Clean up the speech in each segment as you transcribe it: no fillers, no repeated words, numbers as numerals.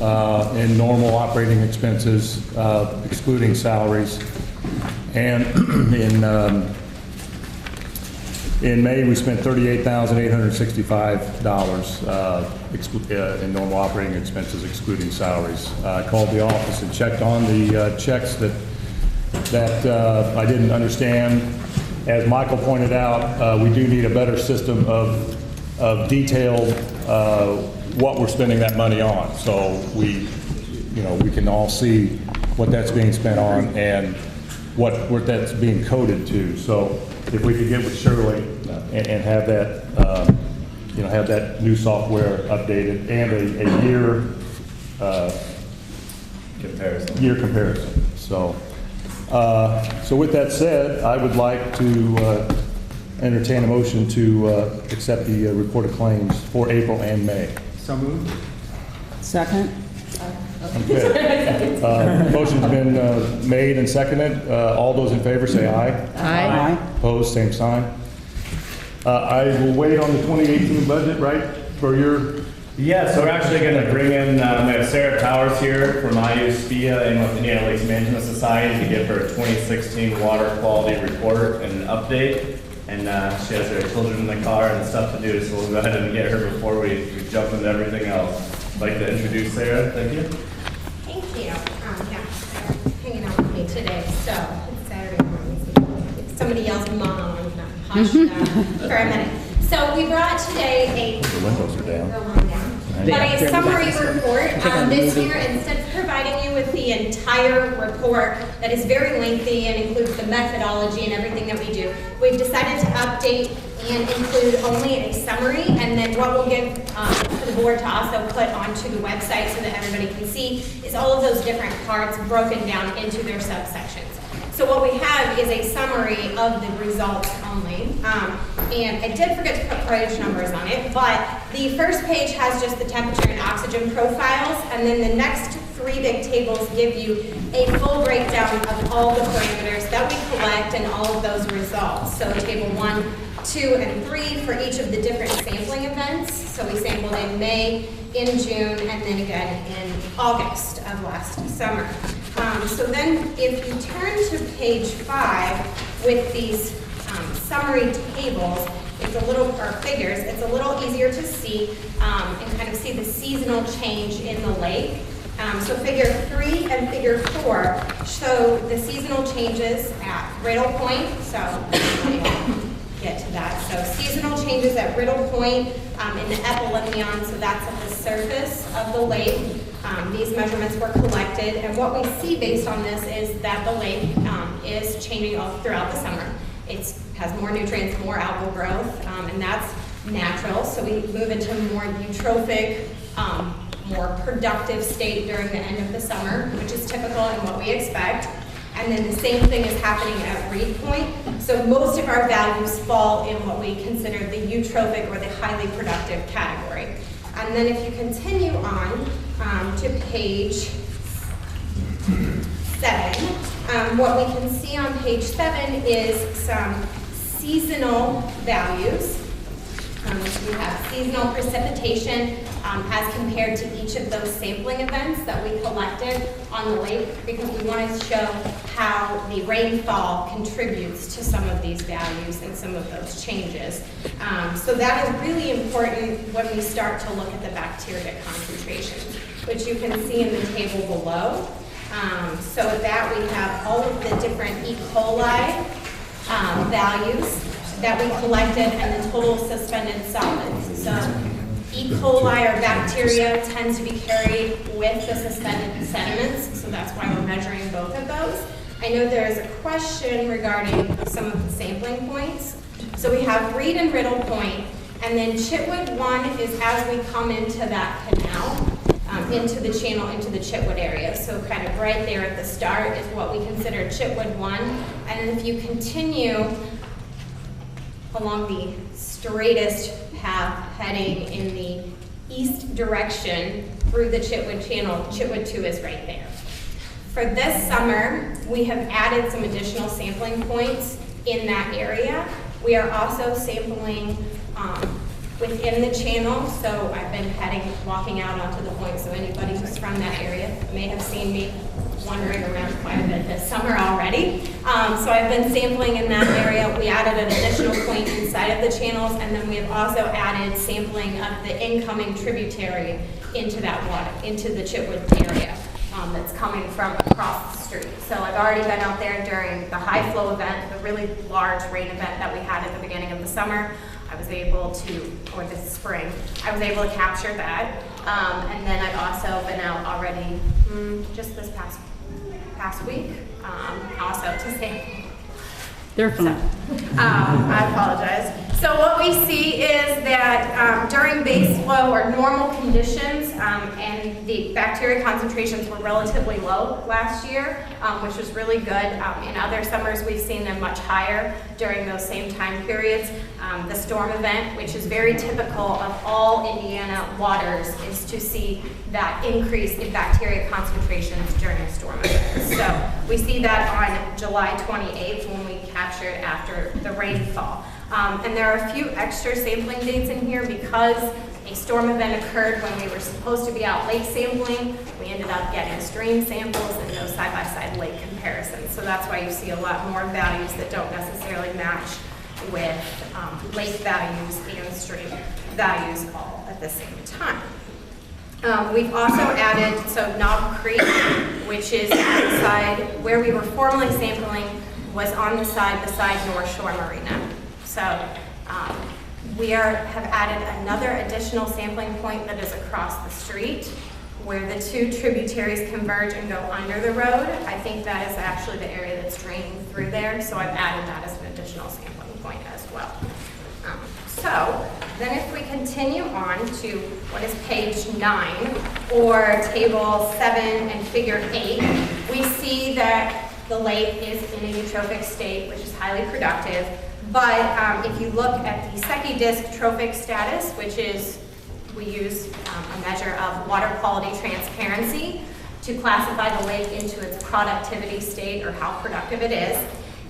in normal operating expenses, excluding salaries. And in May, we spent $38,865 in normal operating expenses, excluding salaries. I called the office and checked on the checks that I didn't understand. As Michael pointed out, we do need a better system of detailed what we're spending that money on. So we can all see what that's being spent on and what that's being coded to. So if we could get with Shirley and have that, have that new software updated and a year comparison. So with that said, I would like to entertain a motion to accept the report of claims for April and May. So moved. Second. Okay. Motion's been made and seconded. All those in favor say aye. Aye. Opposed, same sign. I will wait on the 2018 budget, right, for your... Yeah, so we're actually going to bring in, we have Sarah Towers here from IUSPIA and with Indiana Lakes Management Society to give her 2016 water quality report and update. And she has her children in the car and stuff to do, so we'll go ahead and get her before we jump into everything else. I'd like to introduce Sarah. Thank you. Thank you. Yeah, hanging out with me today. So it's Saturday morning. If somebody yells "mom," I'm gonna hush for a minute. So we brought today The windows are down. but a summary report. This year, instead of providing you with the entire report that is very lengthy and includes the methodology and everything that we do, we've decided to update and include only a summary, and then what we'll give for the board to also put onto the website so that everybody can see is all of those different parts broken down into their subsections. So what we have is a summary of the results only. And I did forget to put page numbers on it, but the first page has just the temperature and oxygen profiles, and then the next three big tables give you a full breakdown of all the parameters that we collect and all of those results. So table 1, 2, and 3 for each of the different sampling events. So we sampled in May, in June, and then again in August of last summer. So then if you turn to page 5 with these summary tables, it's a little, or figures, it's a little easier to see and kind of see the seasonal change in the lake. So figure 3 and figure 4 show the seasonal changes at Riddle Point. So get to that. So seasonal changes at Riddle Point in the Epilimion, so that's at the surface of the lake. These measurements were collected, and what we see based on this is that the lake is changing all throughout the summer. It has more nutrients, more algal growth, and that's natural. So we move into a more eutrophic, more productive state during the end of the summer, which is typical and what we expect. And then the same thing is happening at Reed Point. So most of our values fall in what we consider the eutrophic or the highly productive category. And then if you continue on to page 7, what we can see on page 7 is some seasonal values. We have seasonal precipitation as compared to each of those sampling events that we collected on the lake, because we want to show how the rainfall contributes to some of these values and some of those changes. So that is really important when we start to look at the bacteria concentrations, which you can see in the table below. So with that, we have all of the different E. coli values that we collected and the total suspended solids. So E. coli or bacteria tends to be carried with the suspended sediments, so that's why we're measuring both of those. I know there is a question regarding some of the sampling points. So we have Reed and Riddle Point, and then Chitwood 1 is as we come into that canal, into the channel, into the Chitwood area. So kind of right there at the start is what we consider Chitwood 1. And if you continue along the straightest path heading in the east direction through the Chitwood Channel, Chitwood 2 is right there. For this summer, we have added some additional sampling points in that area. We are also sampling within the channel. So I've been walking out onto the point, so anybody who's from that area may have seen me wandering around quite a bit this summer already. So I've been sampling in that area. We added an additional point inside of the channels, and then we have also added sampling of the incoming tributary into that water, into the Chitwood area that's coming from across the street. So I've already been out there during the high flow event, the really large rain event that we had at the beginning of the summer. I was able to, or this spring, I was able to capture that. And then I've also been out already just this past week, also to sample. They're fine. I apologize. So what we see is that during base flow or normal conditions, and the bacteria concentrations were relatively low last year, which was really good. In other summers, we've seen them much higher during those same time periods. The storm event, which is very typical of all Indiana waters, is to see that increase in bacteria concentrations during a storm event. So we see that on July 28th when we captured after the rainfall. And there are a few extra sampling dates in here because a storm event occurred when we were supposed to be out lake sampling. We ended up getting stream samples and no side-by-side lake comparisons. So that's why you see a lot more values that don't necessarily match with lake values and stream values all at the same time. We've also added, so Knob Creek, which is outside where we were formerly sampling, was on the side beside North Shore Marina. So we have added another additional sampling point that is across the street where the two tributaries converge and go under the road. I think that is actually the area that's draining through there, so I've added that as an additional sampling point as well. So then if we continue on to what is page 9, or table 7 and figure 8, we see that the lake is in a eutrophic state, which is highly productive. But if you look at the Secchi disc trophic status, which is, we use a measure of water quality transparency to classify the lake into its productivity state or how productive it is.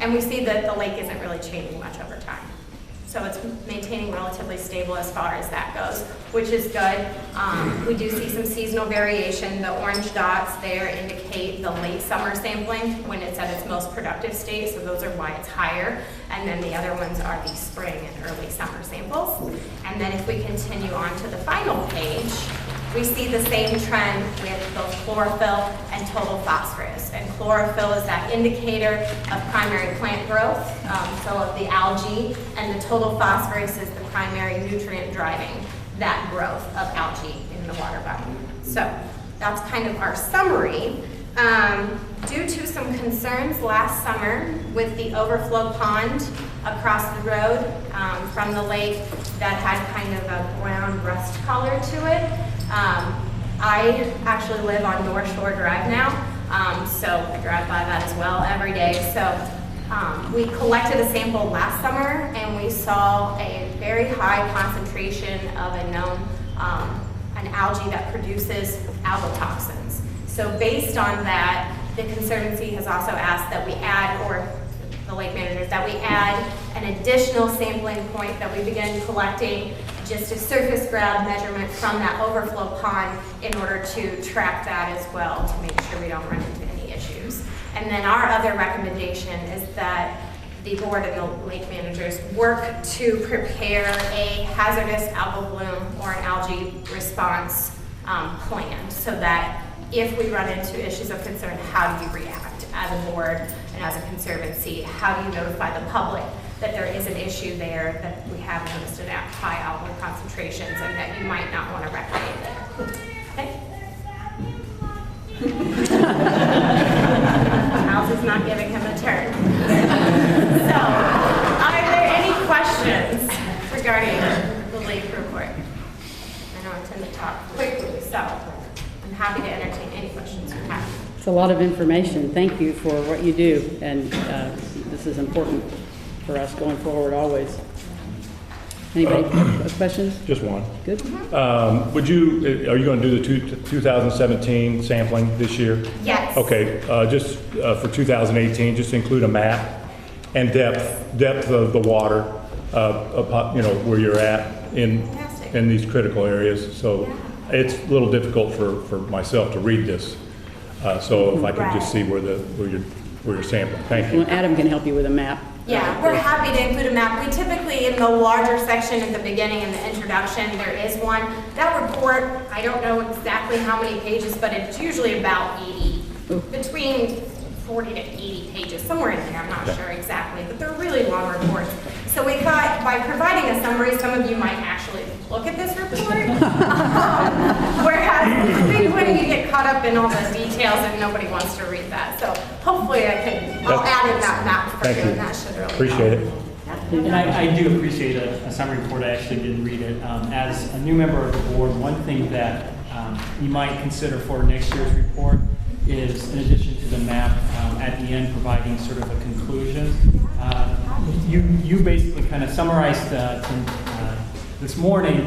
And we see that the lake isn't really changing much over time. So it's maintaining relatively stable as far as that goes, which is good. We do see some seasonal variation. The orange dots there indicate the late summer sampling when it's at its most productive state, so those are why it's higher. And then the other ones are the spring and early summer samples. And then if we continue on to the final page, we see the same trend with both chlorophyll and total phosphorus. And chlorophyll is that indicator of primary plant growth, so of the algae, and the total phosphorus is the primary nutrient driving that growth of algae in the water body. So that's kind of our summary. Due to some concerns last summer with the overflow pond across the road from the lake that had kind of a brown rust color to it, I actually live on North Shore Drive now, so I drive by that as well every day. So we collected a sample last summer and we saw a very high concentration of a known an algae that produces algotoxins. So based on that, the Conservancy has also asked that we add, or the lake managers, that we add an additional sampling point, that we begin collecting just a surface grab measurement from that overflow pond in order to track that as well to make sure we don't run into any issues. And then our other recommendation is that the board and the lake managers work to prepare a hazardous algal bloom or an algae response plan, so that if we run into issues of concern, how do you react as a board and as a conservancy? How do you notify the public that there is an issue there, that we have noticed an high algal concentrations and that you might not want to recreate there? Okay. House is not giving him a turn. So, are there any questions regarding the lake report? I know I tend to talk quickly, so I'm happy to entertain any questions you have. It's a lot of information. Thank you for what you do, and this is important for us going forward always. Anybody have questions? Just one. Good. Are you going to do the 2017 sampling this year? Yes. Okay, just for 2018, just include a map and depth of the water, where you're at in Yes. in these critical areas, so it's a little difficult for myself to read this. So if I could just see where you're sampling. Thank you. Well, Adam can help you with a map. Yeah, we're happy to include a map. We typically, in the larger section at the beginning, in the introduction, there is one. That report, I don't know exactly how many pages, but it's usually about 80, between 40 to 80 pages, somewhere in there, I'm not sure exactly, but they're really long reports. So we thought by providing a summary, some of you might actually look at this report. Whereas I think when you get caught up in all the details and nobody wants to read that. So hopefully I'll add in that map for Thank you you. and that should really Appreciate help. it. And I do appreciate a summary report. I actually didn't read it. As a new member of the board, one thing that you might consider for next year's report is, in addition to the map, at the end providing sort of a conclusion. You basically kind of summarized this morning.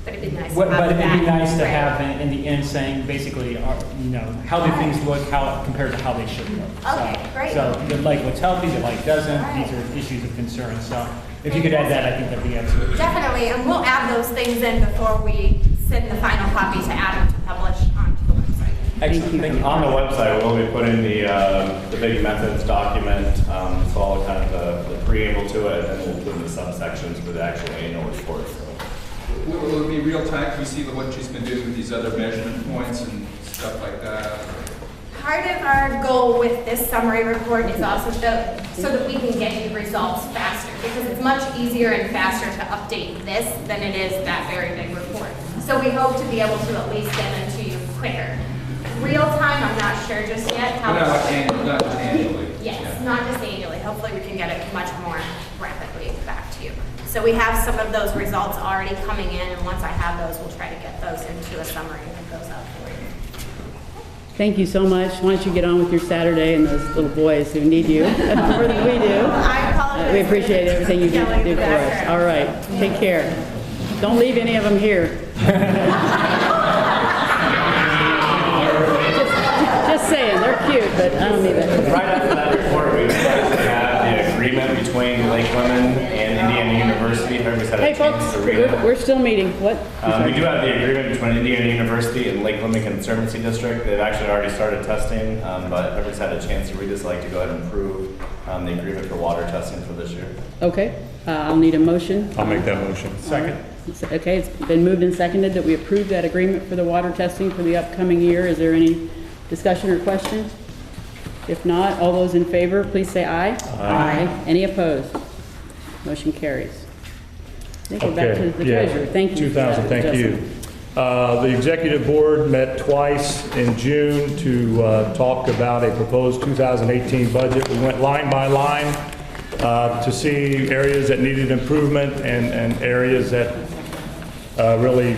But it'd be nice to But have it'd be that. nice to Right. have in the end saying basically, how do things look, how compared to how they should look. Okay, great. So the light looks healthy, the light doesn't. These are issues of concern. So if you could add that, I think that'd be absolutely. Definitely, and we'll add those things in before we send the final copy to Adam to publish onto the website. Excellent. Thank you. On the website, we'll be putting the big methods document, so all kind of the preamble to it, and then we'll put in the subsections for the actual annual report. So. Will it be real time? Can we see what she's been doing with these other measurement points and stuff like that? Part of our goal with this summary report is also so that we can get you results faster, because it's much easier and faster to update this than it is that very big report. So we hope to be able to at least get them to you quicker. Real time, I'm not sure just yet. Not just annually. Yes, Yeah. not just annually. Hopefully we can get it much more rapidly back to you. So we have some of those results already coming in, and once I have those, we'll try to get those into a summary and get those out for you. Thank you so much. Why don't you get on with your Saturday and those little boys who need you more than we do. I apologize. We appreciate everything you do Yelling for us. background. All right, take care. Don't leave any of them here. Just saying, they're cute, but I don't need that. Right after that report, we actually have the agreement between Lake Lemon and Indiana University. Everybody's had a Hey, chance folks, to read it. we're still meeting. What? We do have the agreement between Indiana University and Lake Lemon Conservancy District. They've actually already started testing, but if everybody's had a chance to read this, I'd like to go ahead and approve the agreement for water testing for this year. Okay, I'll need a motion. I'll make that motion. Second. Okay, it's been moved and seconded that we approve that agreement for the water testing for the upcoming year. Is there any discussion or questions? If not, all those in favor, please say aye. Aye. Any opposed? Motion carries. I think we're back to the yeah. treasurer. Thank you. for 2000, that, thank Justin. you. The executive board met twice in June to talk about a proposed 2018 budget. We went line by line to see areas that needed improvement and areas that really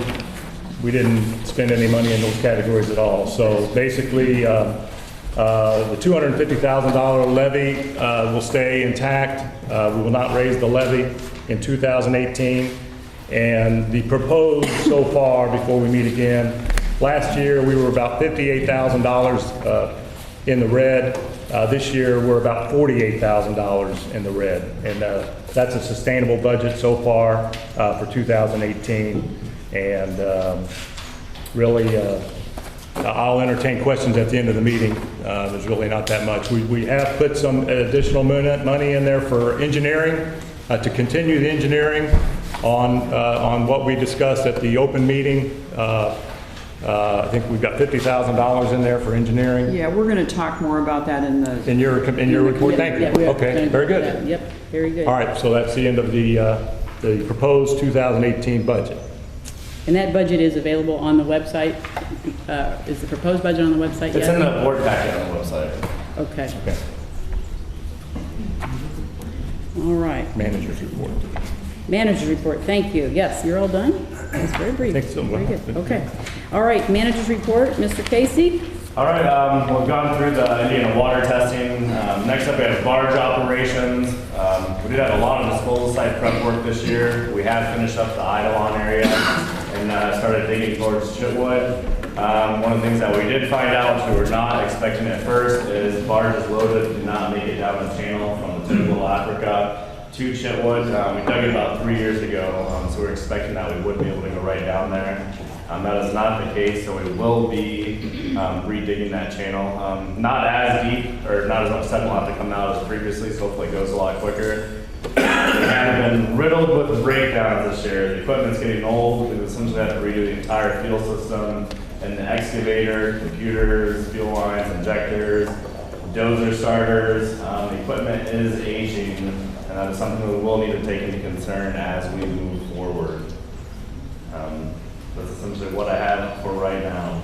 we didn't spend any money in those categories at all. So basically, the $250,000 levy will stay intact. We will not raise the levy in 2018. And the proposed so far, before we meet again, last year we were about $58,000 in the red. This year we're about $48,000 in the red. And that's a sustainable budget so far for 2018. And really, I'll entertain questions at the end of the meeting. There's really not that much. We have put some additional money in there for engineering, to continue the engineering on what we discussed at the open meeting. I think we've got $50,000 in there for engineering. Yeah, we're going to talk more about that in the, In your report, thank you. Yeah, we are Okay, gonna very do good. that. Yep, very good. All right, so that's the end of the proposed 2018 budget. And that budget is available on the website. Is the proposed budget on the website yet? It's in the board packet on the website. Okay, Okay, all right. manager's report. Manager's report, thank you. Yes, you're all done? That's very brief. Think so. Very good, okay. All right, manager's report, Mr. Casey? All right, we've gone through the Indiana water testing. Next up, we have barge operations. We did have a lot of disposal site prep work this year. We have finished up the Eidolon area and started digging towards Chitwood. One of the things that we did find out, which we were not expecting at first, is barges loaded did not make it down the channel from the typical Africa. to Chitwood. We dug it about 3 years ago, so we're expecting that we would be able to go right down there. That is not the case, so we will be redigging that channel. Not as deep, or not as much sediment will have to come out as previously, so hopefully it goes a lot quicker. We have been riddled with breakdowns this year. The equipment's getting old. We've essentially had to redo the entire fuel system and the excavator, computers, fuel lines, injectors, dozer starters. The equipment is aging, and that is something we will need to take into concern as we move forward. That's essentially what I have for right now.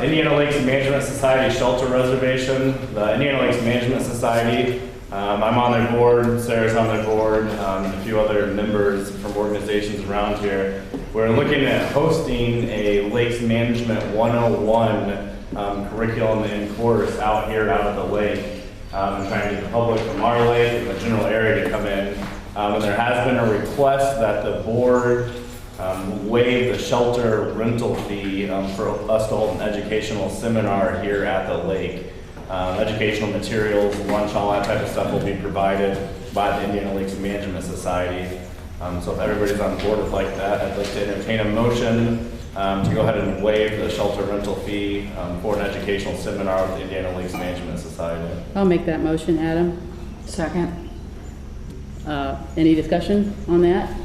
Indiana Lakes Management Society Shelter Reservation. The Indiana Lakes Management Society, I'm on their board, Sarah's on their board, and a few other members from organizations around here. We're looking at hosting a Lakes Management 101 curriculum and course out here out of the lake. I'm trying to get the public from our lake and the general area to come in. And there has been a request that the board waive the shelter rental fee for us to hold an educational seminar here at the lake. Educational materials, lunch, all that type of stuff will be provided by the Indiana Lakes Management Society. So if everybody's on board with like that, I'd like to entertain a motion to go ahead and waive the shelter rental fee for an educational seminar with the Indiana Lakes Management Society. I'll make that motion, Adam. Second. Any discussion on that?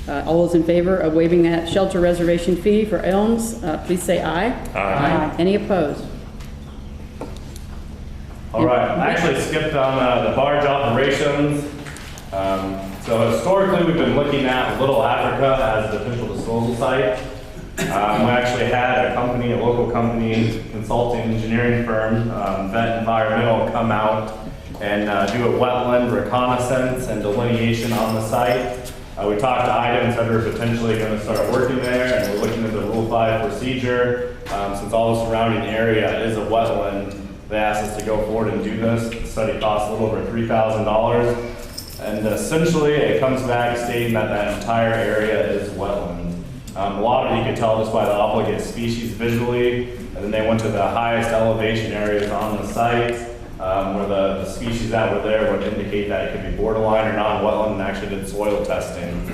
All those in favor of waiving that shelter reservation fee for Elms, please say aye. Aye. Any opposed? All right, I actually skipped on the barge operations. So historically, we've been looking at Little Africa as a potential disposal site. We actually had a company, a local company, consulting engineering firm, Vet Environmental, come out and do a wetland reconnaissance and delineation on the site. We talked to items that are potentially going to start working there, and we're looking at the Rule 5 procedure. Since all the surrounding area is a wetland, they asked us to go forward and do this. The study costs a little over $3,000. And essentially, it comes back stating that that entire area is wetland. A lot of it you can tell just by the obligate species visually, and then they went to the highest elevation areas on the site, where the species that were there would indicate that it could be borderline or non-wetland, and actually did soil testing.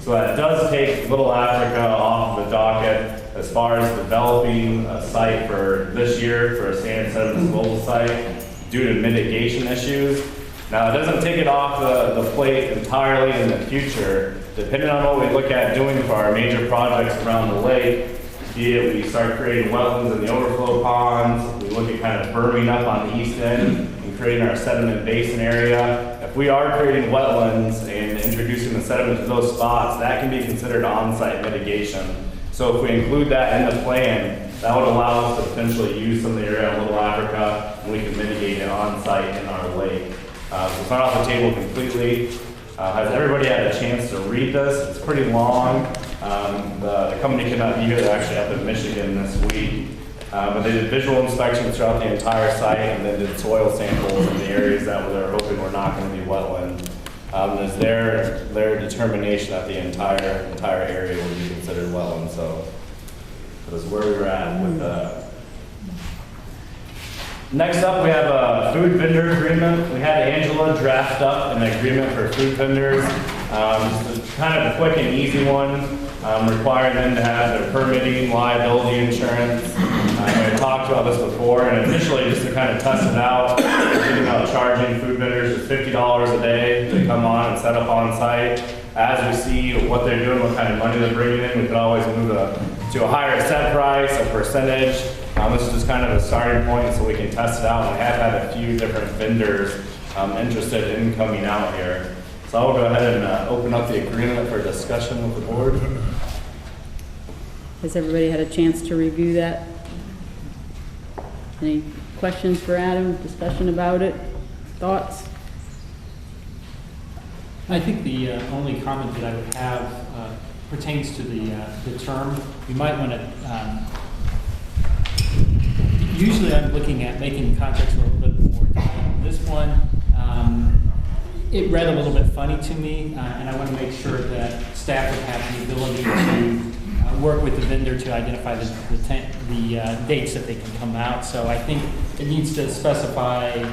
So that does take Little Africa off the docket as far as developing a site for this year for a standard sediment disposal site due to mitigation issues. Now, it doesn't take it off the plate entirely in the future. Depending on what we look at doing for our major projects around the lake, be it we start creating wetlands in the overflow ponds, we look at kind of berming up on the east end and creating our sediment basin area. If we are creating wetlands and introducing the sediment to those spots, that can be considered on-site mitigation. So if we include that in the plan, that would allow us to potentially use some of the area in Little Africa, and we can mitigate it on-site in our lake. So it's not off the table completely. Has everybody had a chance to read this? It's pretty long. The company could not be here. They're actually up in Michigan this week. But they did visual inspections throughout the entire site and then did soil samples in the areas that they were hoping were not going to be wetland. It's their determination that the entire area would be considered wetland. So that's where we were at with that. Next up, we have a food vendor agreement. We had Angela draft up an agreement for food vendors. Just kind of a quick and easy one, requiring them to have their permitting, liability insurance. We had talked about this before, and initially, just to kind of test it out, we're thinking about charging food vendors just $50 a day to come on and set up on site. As we see what they're doing, what kind of money they're bringing in, we could always move to a higher set price, a percentage. This is just kind of a starting point so we can test it out. And we have had a few different vendors interested in coming out here. So I'll go ahead and open up the agreement for discussion with the board. Has everybody had a chance to review that? Any questions for Adam? Discussion about it? Thoughts? I think the only comment that I would have pertains to the term. You might want to, usually I'm looking at making contracts a little bit more time. This one, it read a little bit funny to me, and I want to make sure that staff would have the ability to work with the vendor to identify the dates that they can come out. So I think it needs to specify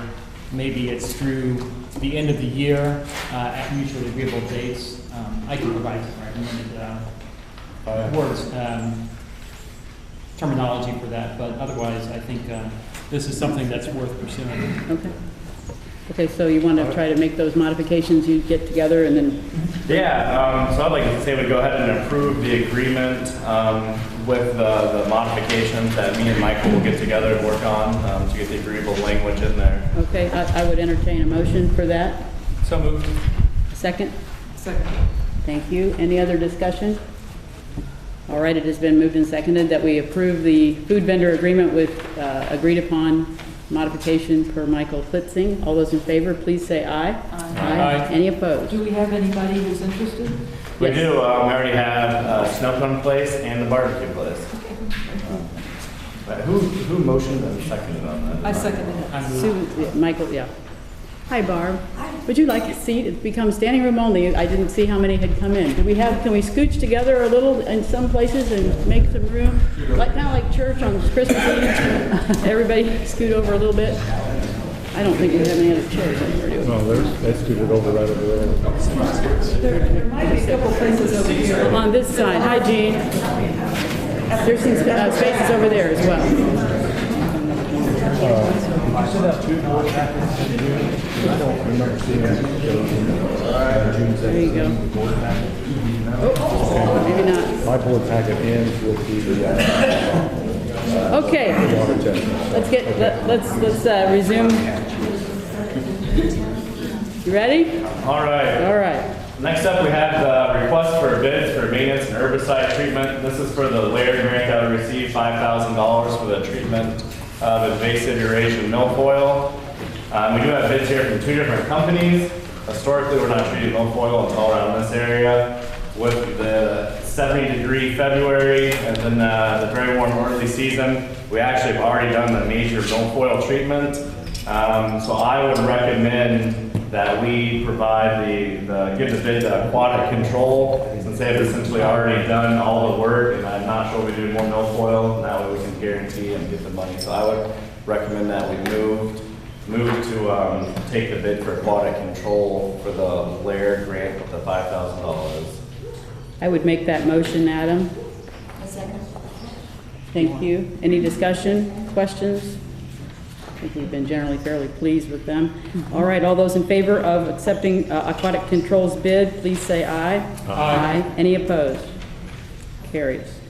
maybe it's through the end of the year at mutually agreeable dates. I can provide some recommended words, terminology for that, but otherwise, I think this is something that's worth pursuing. Okay. Okay, so you want to try to make those modifications, you get together and then, Yeah, so I'd like to say we go ahead and approve the agreement with the modifications that me and Michael will get together and work on to get the agreeable language in there. okay, I would entertain a motion for that. So moved. Second? Second. Thank you. Any other discussion? All right, it has been moved and seconded that we approve the food vendor agreement with agreed upon modification per Michael Klitzing. All those in favor, please say aye. Aye. Any opposed? Do we have anybody who's interested? We Yes. do, we already have Snow Cone Place and the barbecue place. But who motioned and seconded on that? I seconded it. I moved. Sue, yeah, Michael, yeah. Hi, Barb. Would you like a seat? It's become standing room only. I didn't see how many had come in. Can we scooch together a little in some places and make some room? Like, kind of like church on Christmas Eve? Everybody scoot over a little bit? I don't think we have any other chairs in there, do we? No, they scooted over right over there. There might be a couple places over here. On this side. Hi, Jean. There's some spaces over there as well. There you go. Oh, maybe not. My board packet ends with the Okay, water test. let's resume. You ready? All right. All right. Next up, we have the request for bids for maintenance and herbicide treatment. This is for the layered grant that we received, $5,000 for the treatment of invasive Eurasian milfoil. We do have bids here from two different companies. Historically, we're not treating milfoil until around this area. With the 70-degree February and then the very warm early season, we actually have already done the major milfoil treatment. So I would recommend that we provide give the bid to Aquatic Control, since they have essentially already done all the work, and I'm not sure we do more milfoil, and that way we can guarantee and get the money. So I would recommend that we move to take the bid for Aquatic Control for the layered grant with the $5,000. I would make that motion, Adam. A second. Thank you. Any discussion, questions? I think we've been generally fairly pleased with them. All right, all those in favor of accepting Aquatic Control's bid, please say aye. Aye. Any opposed? Carries.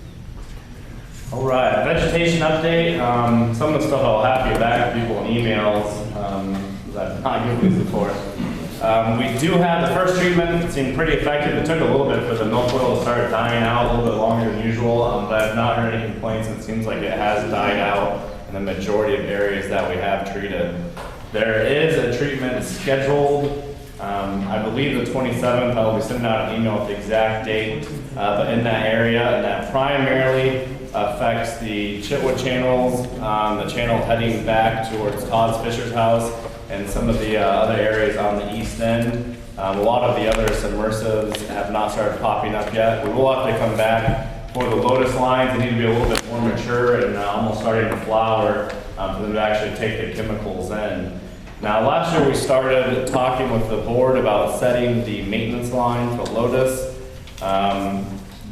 All right, vegetation update. Some of the stuff I'll have you back to people in emails that I've not given these before. We do have the first treatment. It seemed pretty effective. It took a little bit for the milfoil to start dying out, a little bit longer than usual, but I've not heard any complaints. It seems like it has died out in the majority of areas that we have treated. There is a treatment scheduled, I believe the 27th. I'll be sending out an email with the exact date, but in that area, and that primarily affects the Chitwood channels, the channel heading back towards Todd's Fisher's house, and some of the other areas on the east end. A lot of the other submersives have not started popping up yet. We will have to come back for the lotus lines. They need to be a little bit more mature and almost starting to flower for them to actually take the chemicals in. Now, last year we started talking with the board about setting the maintenance line for lotus.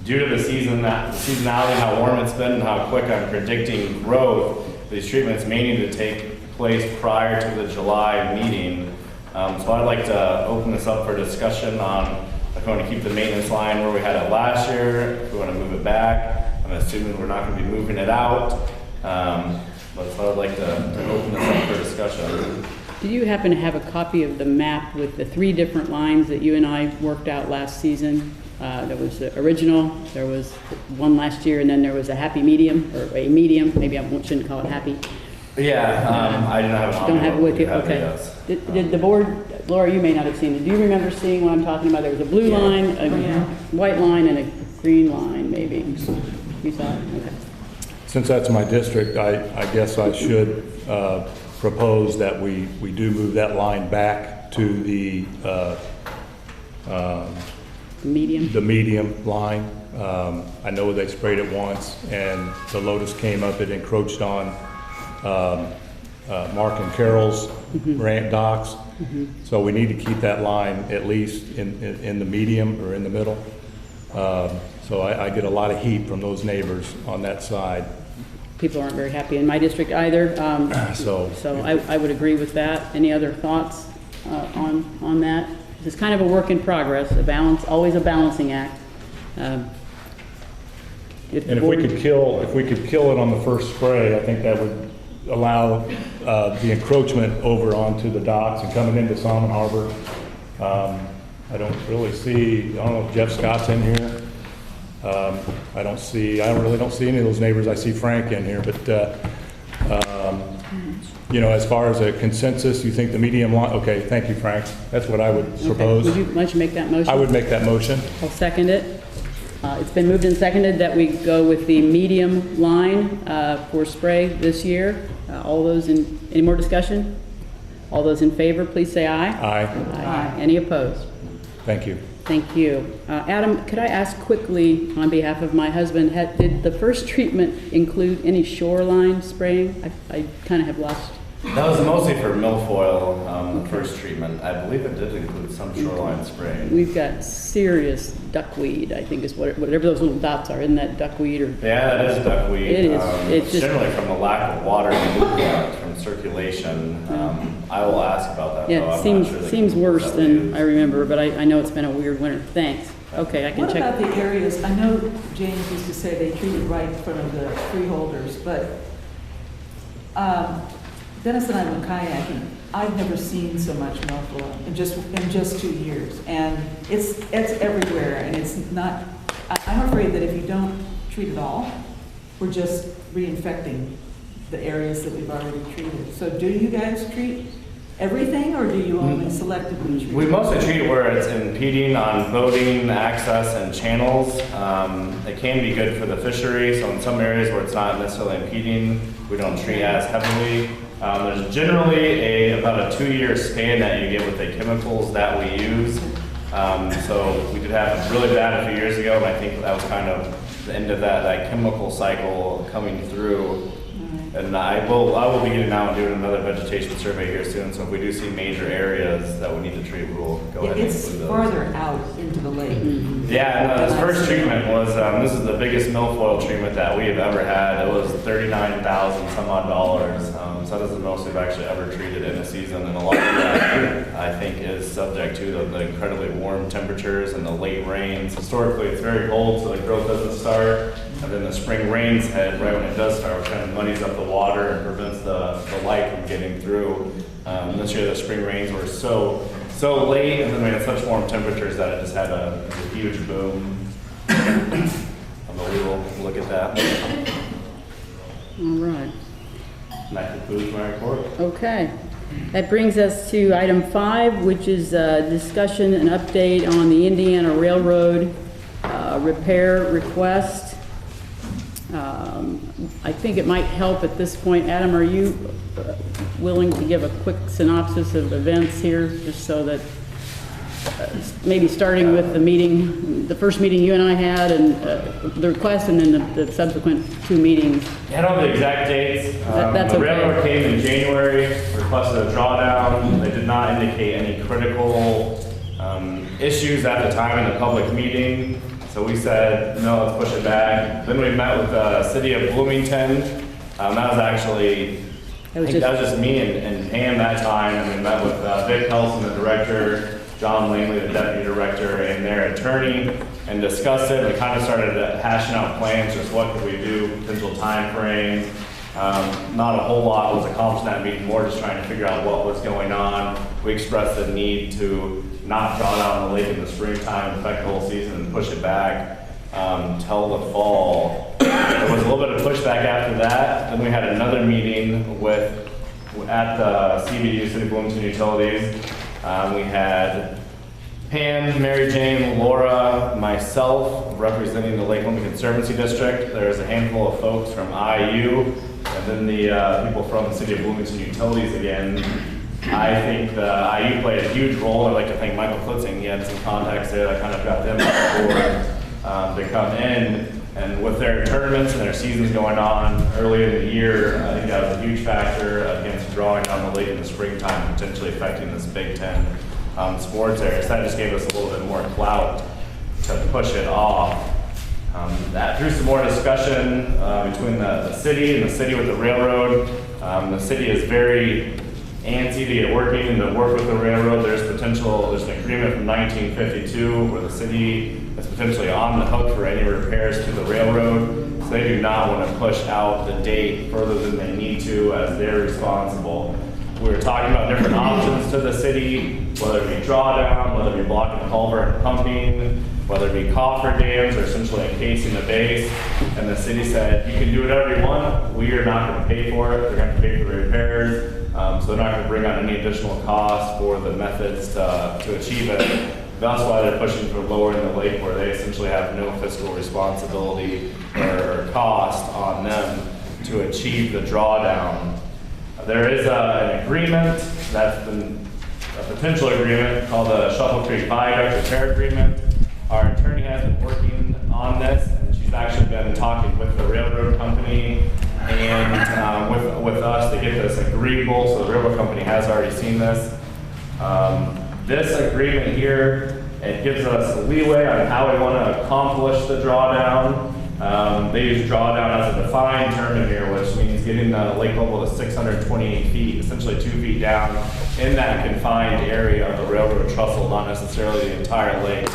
Due to the seasonality, how warm it's been, and how quick I'm predicting growth, these treatments may need to take place prior to the July meeting. So I'd like to open this up for discussion on if we want to keep the maintenance line where we had it last year, if we want to move it back. I'm assuming we're not going to be moving it out. But so I'd like to open this up for discussion. Do you happen to have a copy of the map with the 3 different lines that you and I worked out last season? There was the original, there was one last year, and then there was a happy medium, or a medium, maybe I shouldn't call it happy. Yeah, I didn't have it on. Don't have it with you, Yeah, okay. yes. Did the board, Laura, you may not have seen it, do you remember seeing what I'm talking about? There was a blue line, a white line, and a green line, maybe. You saw it? Okay. Since that's my district, I guess I should propose that we do move that line back to the Medium? the medium line. I know they sprayed it once, and the lotus came up, it encroached on Mark and Carol's ramp docks. So we need to keep that line at least in the medium or in the middle. So I get a lot of heat from those neighbors on that side. People aren't very happy in my district either. So So I would agree with that. Any other thoughts on that? It's kind of a work in progress, a balance, always a balancing act. And if we could kill it on the first spray, I think that would allow the encroachment over onto the docks and coming into Salmon Harbor. I don't really see, I don't know if Jeff Scott's in here. I really don't see any of those neighbors. I see Frank in here, but you know, as far as a consensus, you think the medium line, okay, thank you, Frank. That's what I would Okay. propose. Would you like to make that motion? I would make that motion. I'll second it. It's been moved and seconded that we go with the medium line for spray this year. Any more discussion? All those in favor, please say aye. Aye. Aye. Any opposed? Thank you. Thank you. Adam, could I ask quickly on behalf of my husband, did the first treatment include any shoreline spraying? I kind of have lost. That was mostly for milfoil, the first treatment. I believe it did include some shoreline spraying. We've got serious duckweed, I think is whatever those little dots are. Isn't that duckweed or? Yeah, that is duckweed. It is. It's just- generally from the lack of water from circulation. I will ask about that, though. Yeah, I'm it not seems, sure the seems worse chemicals that than we I use. remember, but I know it's been a weird winter. Thanks. Okay, I can What check. about the areas, I know James used to say they treated right in front of the freeholders, but Dennis and I went kayaking. I've never seen so much milfoil in just 2 years. And it's everywhere, and it's not, I'm afraid that if you don't treat it all, we're just reinfecting the areas that we've already treated. So do you guys treat everything, or do you only selectively treat? We mostly treat it where it's impeding on boating access and channels. It can be good for the fishery, so in some areas where it's not necessarily impeding, we don't treat as heavily. There's generally about a 2-year span that you get with the chemicals that we use. So we did have it really bad a few years ago, and I think that was kind of the end of that chemical cycle coming through. And I will be getting out and doing another vegetation survey here soon, so if we do see major areas that we need to treat, we'll go ahead and It's include those. farther out into the lake. Yeah, no, this first treatment was, this is the biggest milfoil treatment that we have ever had. It was $39,000 some odd dollars. So that is the most we've actually ever treated in a season, and a lot of that, I think, is subject to the incredibly warm temperatures and the late rains. Historically, it's very cold, so the growth doesn't start, and then the spring rains hit right when it does start, which kind of muddies up the water and prevents the light from getting through. This year, the spring rains were so late, and then we had such warm temperatures that it just had a huge boom. But we will look at that. All right. And that concludes my report. Okay. That brings us to item 5, which is discussion and update on the Indiana Railroad repair request. I think it might help at this point. Adam, are you willing to give a quick synopsis of events here, just so that maybe starting with the first meeting you and I had, and the request, and then the subsequent 2 meetings? I don't have the exact dates. That's the okay. railroad came in January, requested a drawdown. They did not indicate any critical issues at the time in the public meeting. So we said, no, let's push it back. Then we met with the city of Bloomington. That was actually, I think that was just me and Pam that time. And we met with Vic Helson, the director, John Langley, the deputy director, and their attorney, and discussed it. We kind of started hashing out plans, just what could we do, potential timeframes. Not a whole lot was accomplished in that meeting, more just trying to figure out what was going on. We expressed the need to not draw down the lake in the springtime, affect the whole season, and push it back till the fall. There was a little bit of pushback after that. Then we had another meeting at the CBU, City of Bloomington Utilities. We had Pam, Mary Jane, Laura, myself representing the Lake Bloomington Conservancy District. There's a handful of folks from IU, and then the people from the City of Bloomington Utilities again. I think the IU played a huge role. I'd like to thank Michael Klitzing. He had some contacts there that kind of got them on board to come in. And with their tournaments and their seasons going on early in the year, I think that was a huge factor against drawing down the lake in the springtime, potentially affecting this Big Ten sports area. So that just gave us a little bit more clout to push it off. That through some more discussion between the city and the city with the railroad. The city is very antsy to get working and to work with the railroad. There's an agreement from 1952 where the city is potentially on the hook for any repairs to the railroad. So they do not want to push out the date further than they need to, as they're responsible. We were talking about different options to the city, whether it be drawdown, whether it be blocking the culvert and pumping, whether it be coffer dams or essentially encasing the base. And the city said, you can do whatever you want. We are not going to pay for it. They're going to pay for the repairs. So they're not going to bring on any additional cost for the methods to achieve it. That's why they're pushing for lowering the lake, where they essentially have no fiscal responsibility or cost on them to achieve the drawdown. There is an agreement that's been a potential agreement called the Shuffle Creek Viaduct Repair Agreement. Our attorney has been working on this, and she's actually been talking with the railroad company and with us to get this agreeable. So the railroad company has already seen this. This agreement here, it gives us leeway on how we want to accomplish the drawdown. They use drawdown as a defined term in here, which means getting the lake level to 628 feet, essentially 2 feet down in that confined area of the railroad trestle, not necessarily the entire lake.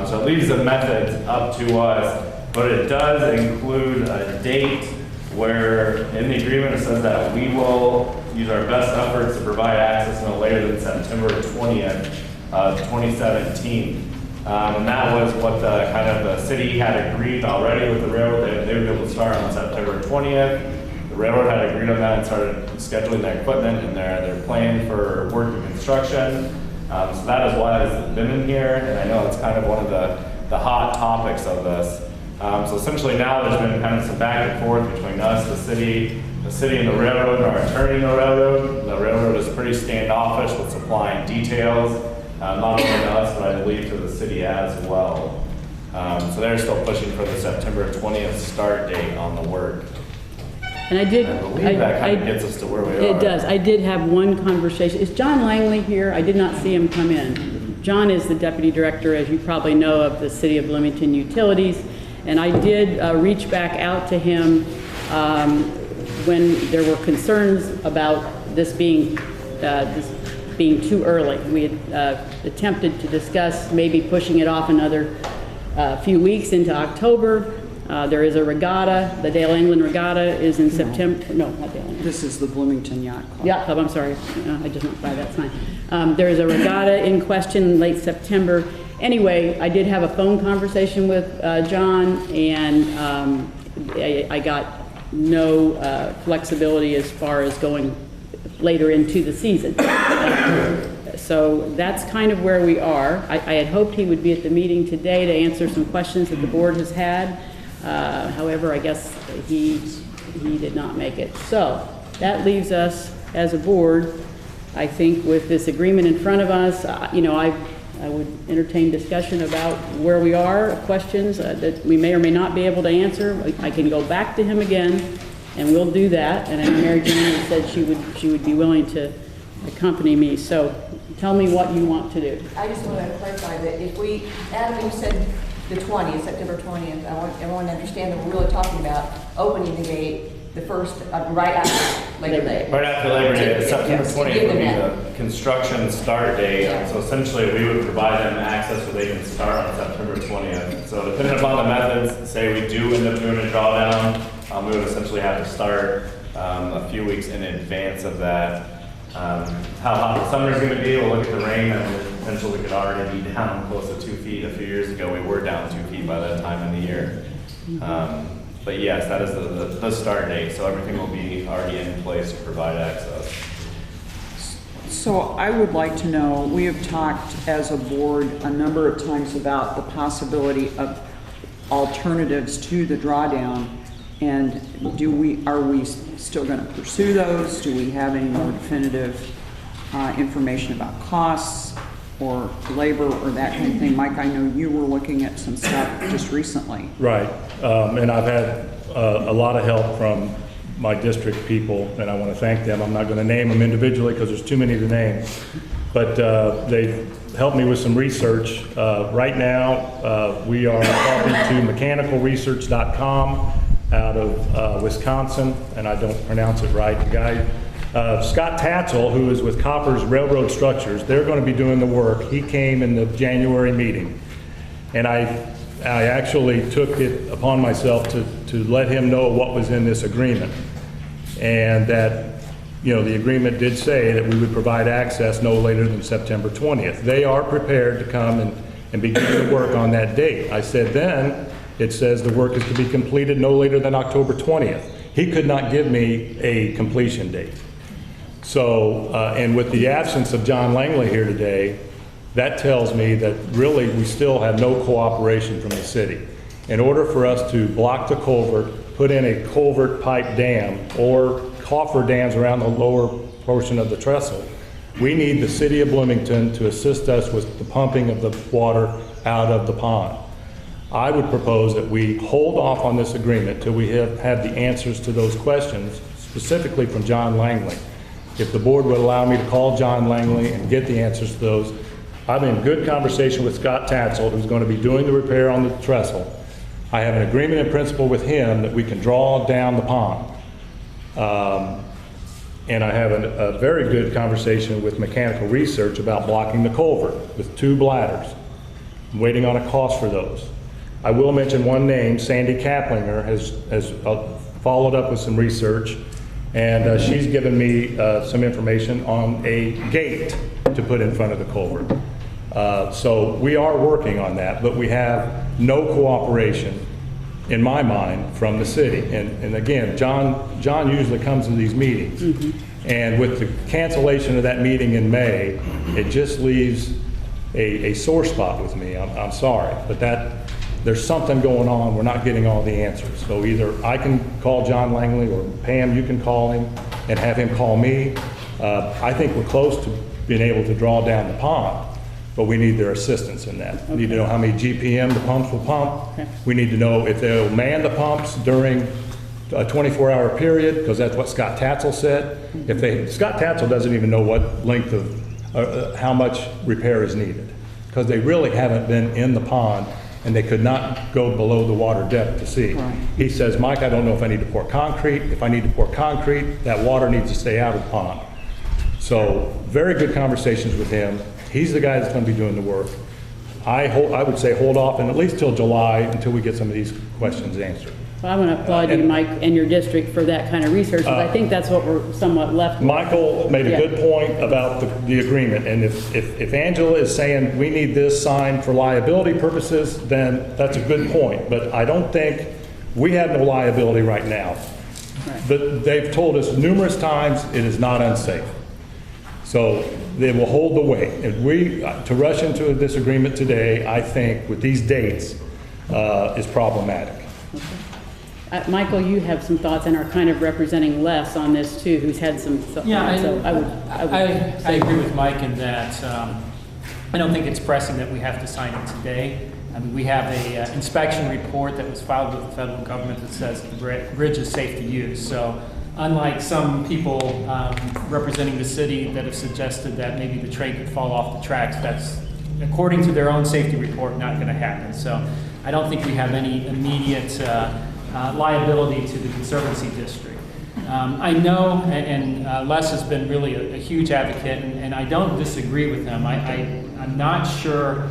So it leaves the methods up to us, but it does include a date where in the agreement it says that we will use our best efforts to provide access no later than September 20th, 2017. And that was what the city had agreed already with the railroad. They would be able to start on September 20th. The railroad had agreed on that and started scheduling their equipment and their plan for work and construction. So that is why it's been in here, and I know it's kind of one of the hot topics of this. So essentially now there's been kind of some back and forth between us, the city and the railroad, and our attorney and the railroad. The railroad is pretty standoffish with supplying details, not only to us, but I believe to the city as well. So they're still pushing for the September 20th start date on the work. And I believe that kind of gets us to where we are. It does. I did have one conversation. Is John Langley here? I did not see him come in. John is the deputy director, as you probably know, of the City of Bloomington Utilities. And I did reach back out to him when there were concerns about this being too early. We had attempted to discuss maybe pushing it off another few weeks into October. There is a regatta. The Dale England Regatta is in September. No, not Dale England. This is the Bloomington Yacht Club. Yacht Club, I'm sorry. I just went by that sign. There is a regatta in question in late September. Anyway, I did have a phone conversation with John, and I got no flexibility as far as going later into the season. So that's kind of where we are. I had hoped he would be at the meeting today to answer some questions that the board has had. However, I guess he did not make it. So that leaves us as a board, I think, with this agreement in front of us. I would entertain discussion about where we are, questions that we may or may not be able to answer. I can go back to him again, and we'll do that. And I know Mary Jane said she would be willing to accompany me. So tell me what you want to do. I just want to clarify that if we, Adam, you said the 20th, September 20th, I want everyone to understand that we're really talking about opening the gate the first, right after Labor Day. Right after Labor Day, September Yes, 20th give would be them the construction start date. Yeah. So essentially, we would provide them access where they can start on September 20th. So depending upon the methods, say we do end up doing a drawdown, we would essentially have to start a few weeks in advance of that. How hot the summer's going to be, we'll look at the rain, and potentially we could already be down close to 2 feet. A few years ago, we were down 2 feet by that time in the year. But yes, that is the start date, so everything will be already in place to provide access. So I would like to know, we have talked as a board a number of times about the possibility of alternatives to the drawdown, and are we still going to pursue those? Do we have any more definitive information about costs? or labor or that kind of thing. Mike, I know you were looking at some stuff just recently. Right, and I've had a lot of help from my district people, and I want to thank them. I'm not going to name them individually because there's too many to name, but they've helped me with some research. Right now, we are talking to mechanicalresearch.com out of Wisconsin, and I don't pronounce it right. The guy, Scott Tatzel, who is with Koppers Railroad Structures, they're going to be doing the work. He came in the January meeting, and I actually took it upon myself to let him know what was in this agreement, and that, you know, the agreement did say that we would provide access no later than September 20th. They are prepared to come and begin the work on that date. I said then, it says the work is to be completed no later than October 20th. He could not give me a completion date. So, and with the absence of John Langley here today, that tells me that really we still have no cooperation from the city. In order for us to block the culvert, put in a culvert pipe dam or coffer dams around the lower portion of the trestle, we need the city of Bloomington to assist us with the pumping of the water out of the pond. I would propose that we hold off on this agreement till we have the answers to those questions, specifically from John Langley. If the board would allow me to call John Langley and get the answers to those. I'm in good conversation with Scott Tatzel, who's going to be doing the repair on the trestle. I have an agreement in principle with him that we can draw down the pond. And I have a very good conversation with Mechanical Research about blocking the culvert with 2 bladders. I'm waiting on a cost for those. I will mention one name. Sandy Kaplinger has followed up with some research, and she's given me some information on a gate to put in front of the culvert. So we are working on that, but we have no cooperation, in my mind, from the city. And again, John usually comes to these meetings. Mm-hmm. And with the cancellation of that meeting in May, it just leaves a sore spot with me. I'm sorry, but there's something going on. We're not getting all the answers. So either I can call John Langley, or Pam, you can call him and have him call me. I think we're close to being able to draw down the pond, but we need their assistance in that. We need to know how many GPM the pumps will pump. Okay. We need to know if they'll man the pumps during a 24-hour period, because that's what Scott Tatzel said. Scott Tatzel doesn't even know what length of, how much repair is needed, because they really haven't been in the pond, and they could not go below the water depth to see. Right. He says, Mike, I don't know if I need to pour concrete. If I need to pour concrete, that water needs to stay out of the pond. So very good conversations with him. He's the guy that's going to be doing the work. I would say hold off and at least till July until we get some of these questions answered. Well, I want to applaud you, Mike, and your district for that kind of research, because I think that's what we're somewhat left with. Michael made a good point about the agreement, and if Angela is saying we need this signed for liability purposes, then that's a good point. But I don't think we have no liability right now. Right. But they've told us numerous times it is not unsafe. So they will hold the weight. And to rush into this agreement today, I think, with these dates, is problematic. Okay. Michael, you have some thoughts and are kind of representing Les on this too, who's had some. Yeah, I agree with Mike in that I don't think it's pressing that we have to sign it today. I mean, we have a inspection report that was filed with the federal government that says the bridge is safe to use. So unlike some people representing the city that have suggested that maybe the train could fall off the tracks, that's, according to their own safety report, not going to happen. So I don't think we have any immediate liability to the Conservancy District. I know, and Les has been really a huge advocate, and I don't disagree with him. I'm not sure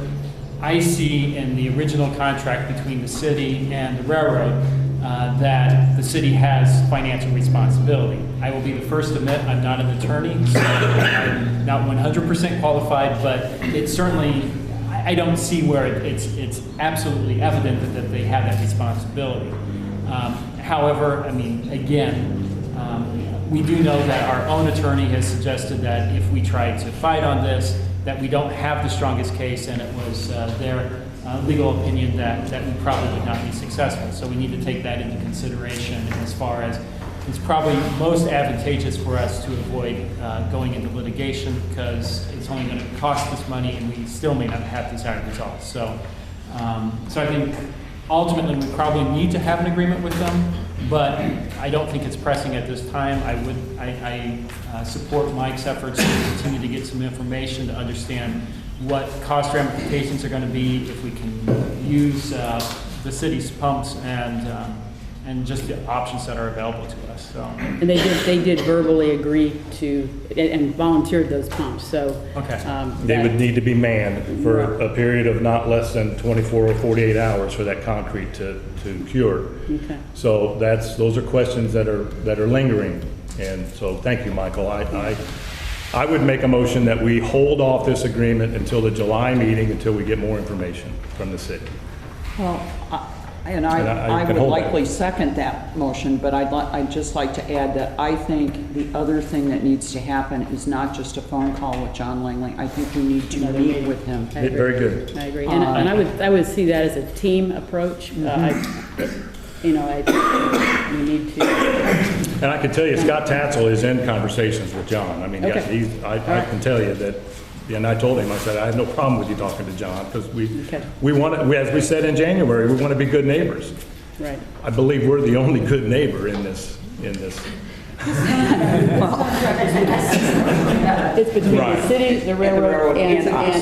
I see in the original contract between the city and the railroad that the city has financial responsibility. I will be the first to admit I'm not an attorney, so I'm not 100% qualified, but it's certainly, I don't see where it's absolutely evident that they have that responsibility. However, I mean, again, we do know that our own attorney has suggested that if we try to fight on this, that we don't have the strongest case, and it was their legal opinion that we probably would not be successful. So we need to take that into consideration as far as it's probably most advantageous for us to avoid going into litigation, because it's only going to cost us money and we still may not have desired results. So I think ultimately we probably need to have an agreement with them, but I don't think it's pressing at this time. I support Mike's efforts to continue to get some information to understand what cost ramifications are going to be if we can use the city's pumps and just the options that are available to us. So. And they did verbally agree to, and volunteered those pumps, so. Okay. They would need to be manned for a period of not less than 24 or 48 hours for that concrete to cure. Okay. So those are questions that are lingering. And so thank you, Michael. I would make a motion that we hold off this agreement until the July meeting, until we get more information from the city. Well, I can would hold that. likely second that motion, but I'd just like to add that I think the other thing that needs to happen is not just a phone call with John Langley. I think we need to meet with him. I agree. Very good. I agree, and I would see that as a team approach. We need to. And I can tell you, Scott Tatzel is in conversations with John. I mean, Okay. I can tell you that, and I told him, I said, I have no problem with you talking to John, because we want to, as we said in January, we want to be good neighbors. Right. I believe we're the only good neighbor in this. It's between Right. the city, the railroad, and us.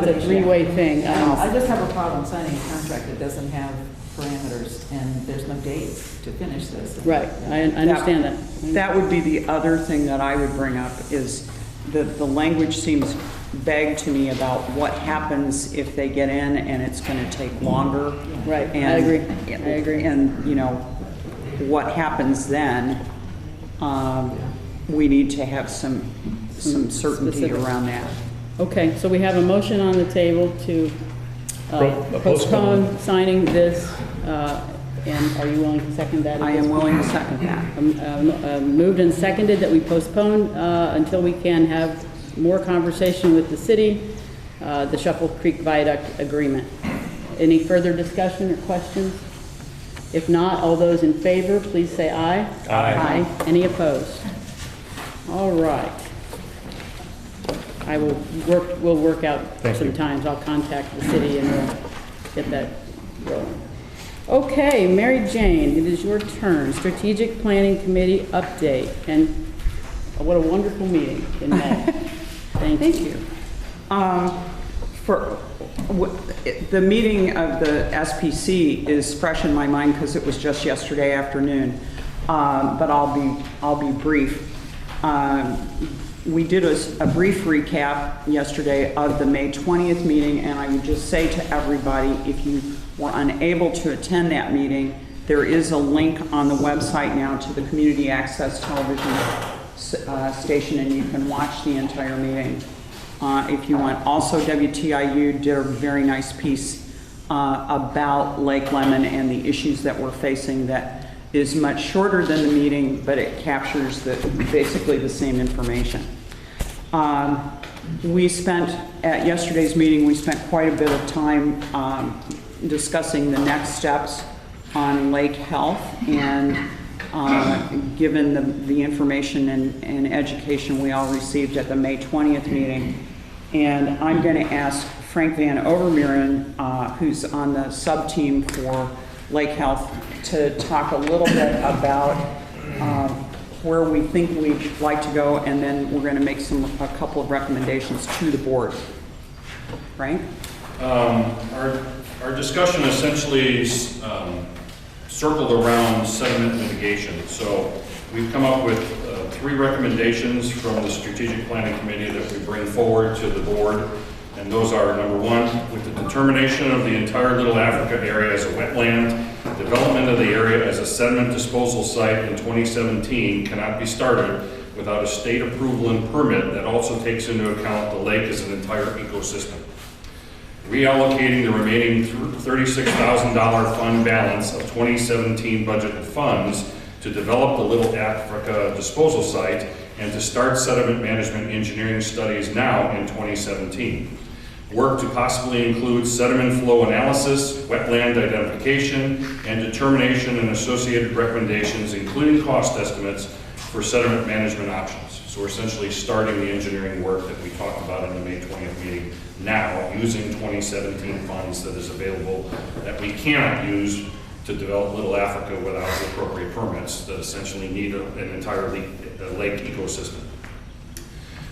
It's a three-way thing. I just have a problem signing a contract that doesn't have parameters, and there's no dates to finish this. Right, I understand that. That would be the other thing that I would bring up, is the language seems vague to me about what happens if they get in and it's going to take longer. Right, I And- agree. I agree. And, what happens then, we need to have some certainty Specifics. around that. Okay, so we have a motion on the table to Postpone. postpone signing this, and are you willing to second that? I am willing to second that. Moved and seconded that we postpone until we can have more conversation with the city, the Shuffle Creek Viaduct agreement. Any further discussion or questions? If not, all those in favor, please say aye. Aye. Any opposed? All right. We'll work out Thank some you. times. I'll contact the city and we'll get that rolling. Okay, Mary Jane, it is your turn. Strategic Planning Committee update. And what a wonderful meeting in May. Thank you. The meeting of the SPC is fresh in my mind because it was just yesterday afternoon, but I'll be brief. We did a brief recap yesterday of the May 20th meeting, and I would just say to everybody, if you were unable to attend that meeting, there is a link on the website now to the Community Access Television station, and you can watch the entire meeting if you want. Also, WTIU did a very nice piece about Lake Lemon and the issues that we're facing that is much shorter than the meeting, but it captures basically the same information. We spent, at yesterday's meeting, we spent quite a bit of time discussing the next steps on lake health, and given the information and education we all received at the May 20th meeting. And I'm going to ask Frank Van Overmeren, who's on the sub-team for Lake Health, to talk a little bit about where we think we'd like to go, and then we're going to make a couple of recommendations to the board. Frank? Our discussion essentially circled around sediment mitigation. So we've come up with 3 recommendations from the Strategic Planning Committee that we bring forward to the board. And those are, number 1, with the determination of the entire Little Africa area as a wetland, development of the area as a sediment disposal site in 2017 cannot be started without a state approval and permit that also takes into account the lake as an entire ecosystem. Reallocating the remaining $36,000 fund balance of 2017 budgeted funds to develop the Little Africa disposal site and to start sediment management engineering studies now in 2017. Work to possibly include sediment flow analysis, wetland identification, and determination and associated recommendations, including cost estimates for sediment management options. So we're essentially starting the engineering work that we talked about in the May 20th meeting now, using 2017 funds that is available that we cannot use to develop Little Africa without the appropriate permits that essentially need an entire lake ecosystem.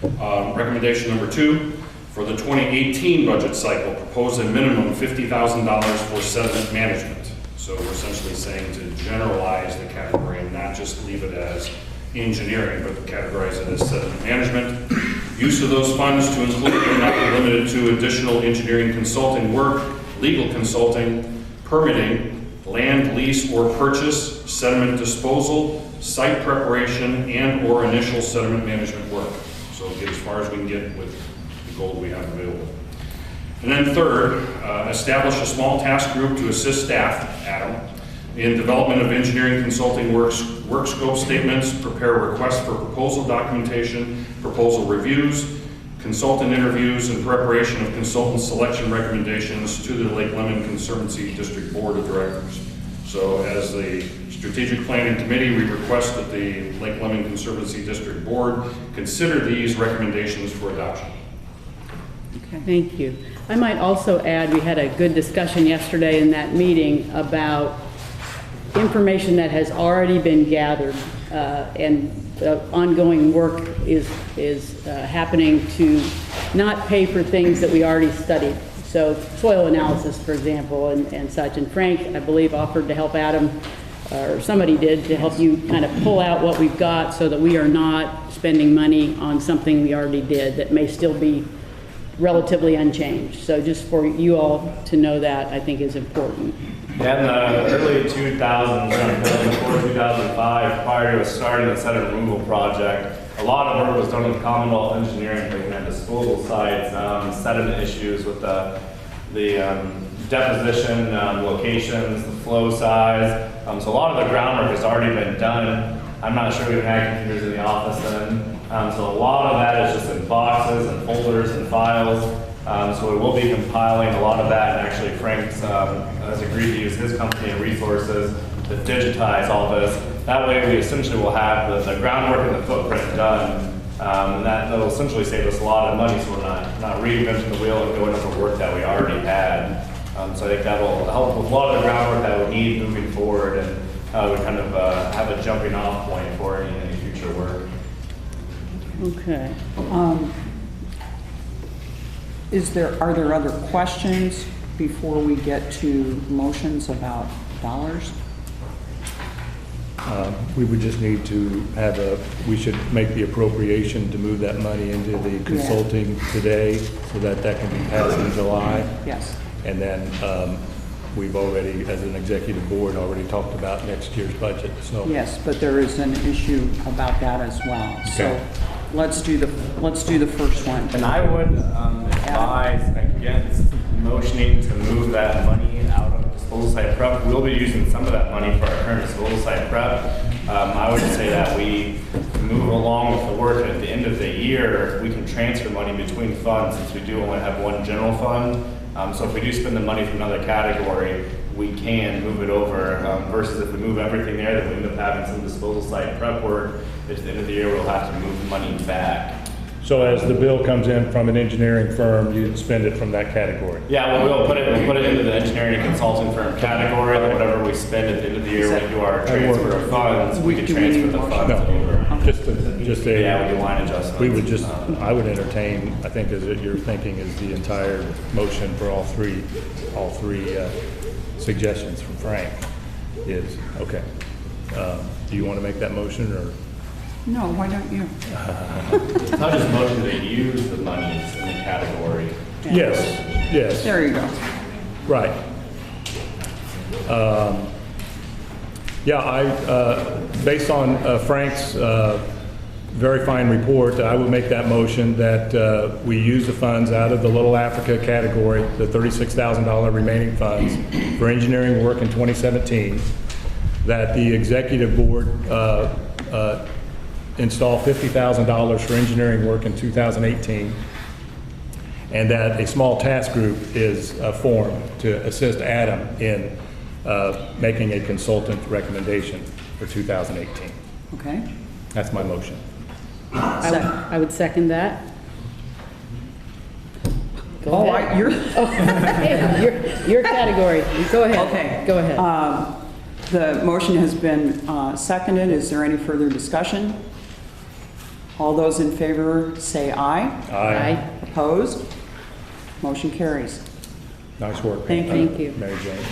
Recommendation number 2, for the 2018 budget cycle, propose a minimum of $50,000 for sediment management. So we're essentially saying to generalize the category and not just leave it as engineering, but categorize it as sediment management. Use of those funds to include but not be limited to additional engineering consulting work, legal consulting, permitting, land lease or purchase, sediment disposal, site preparation, and/or initial sediment management work. So get as far as we can get with the gold we have available. And then third, establish a small task group to assist staff, Adam, in development of engineering consulting work scope statements, prepare requests for proposal documentation, proposal reviews, consultant interviews, and preparation of consultant selection recommendations to the Lake Lemon Conservancy District Board of Directors. So as the Strategic Planning Committee, we request that the Lake Lemon Conservancy District Board consider these recommendations for adoption. Okay, thank you. I might also add, we had a good discussion yesterday in that meeting about information that has already been gathered, and ongoing work is happening to not pay for things that we already studied. So soil analysis, for example, and such. And Frank, I believe, offered to help Adam, or somebody did, to help you kind of pull out what we've got so that we are not spending money on something we already did that may still be relatively unchanged. So just for you all to know that, I think is important. Yeah, in the early 2000s, around 2004, 2005, prior to us starting the sediment removal project, a lot of work was done with Commonwealth Engineering, looking at disposal sites, sediment issues with the deposition locations, the flow size. So a lot of the groundwork has already been done. I'm not sure we even had computers in the office then. So a lot of that is just in boxes and folders and files. So we will be compiling a lot of that, and actually Frank has agreed to use his company and resources to digitize all this. That way we essentially will have the groundwork and the footprint done, and that'll essentially save us a lot of money, so we're not reinventing the wheel and going over work that we already had. So I think that'll help with a lot of the groundwork that we need moving forward, and we kind of have a jumping off point for any future work. Okay. Are there other questions before we get to motions about dollars? We would just need to we should make the appropriation to move that money into the consulting today so that can be passed in July. Yes. And then we've already, as an executive board, already talked about next year's budget, so. Yes, but there is an issue about that as well. Okay. So let's do the first one. And I would advise, again, motioning to move that money out of disposal site prep. We'll be using some of that money for our current disposal site prep. I would say that we move along with the work, and at the end of the year, we can transfer money between funds, since we do only have one general fund. So if we do spend the money from another category, we can move it over, versus if we move everything there, then we end up having some disposal site prep work. At the end of the year, we'll have to move money back. So as the bill comes in from an engineering firm, you spend it from that category? Yeah, well, we'll put it into the engineering and consulting firm category, and whatever we spend at the end of the year, when we do our transfer of funds, we can transfer the funds over. Yeah, we do line adjustments. We would I would entertain, I think as you're thinking, is the entire motion for all three suggestions from Frank is, okay. Do you want to make that motion, or? No, why don't you? It's not just motion to use the monies in the category. Yes. There you go. Right. Based on Frank's very fine report, I would make that motion that we use the funds out of the Little Africa category, the $36,000 remaining funds for engineering work in 2017, that the executive board install $50,000 for engineering work in 2018, and that a small task group is formed to assist Adam in making a consultant recommendation for 2018. Okay? That's my motion. I would second that. Go Oh, ahead. you're, Hey, your category. Go ahead. okay. Go ahead. The motion has been seconded. Is there any further discussion? All those in favor say aye. Aye. Opposed? Motion carries. Nice work. Thank you. Mary Jane.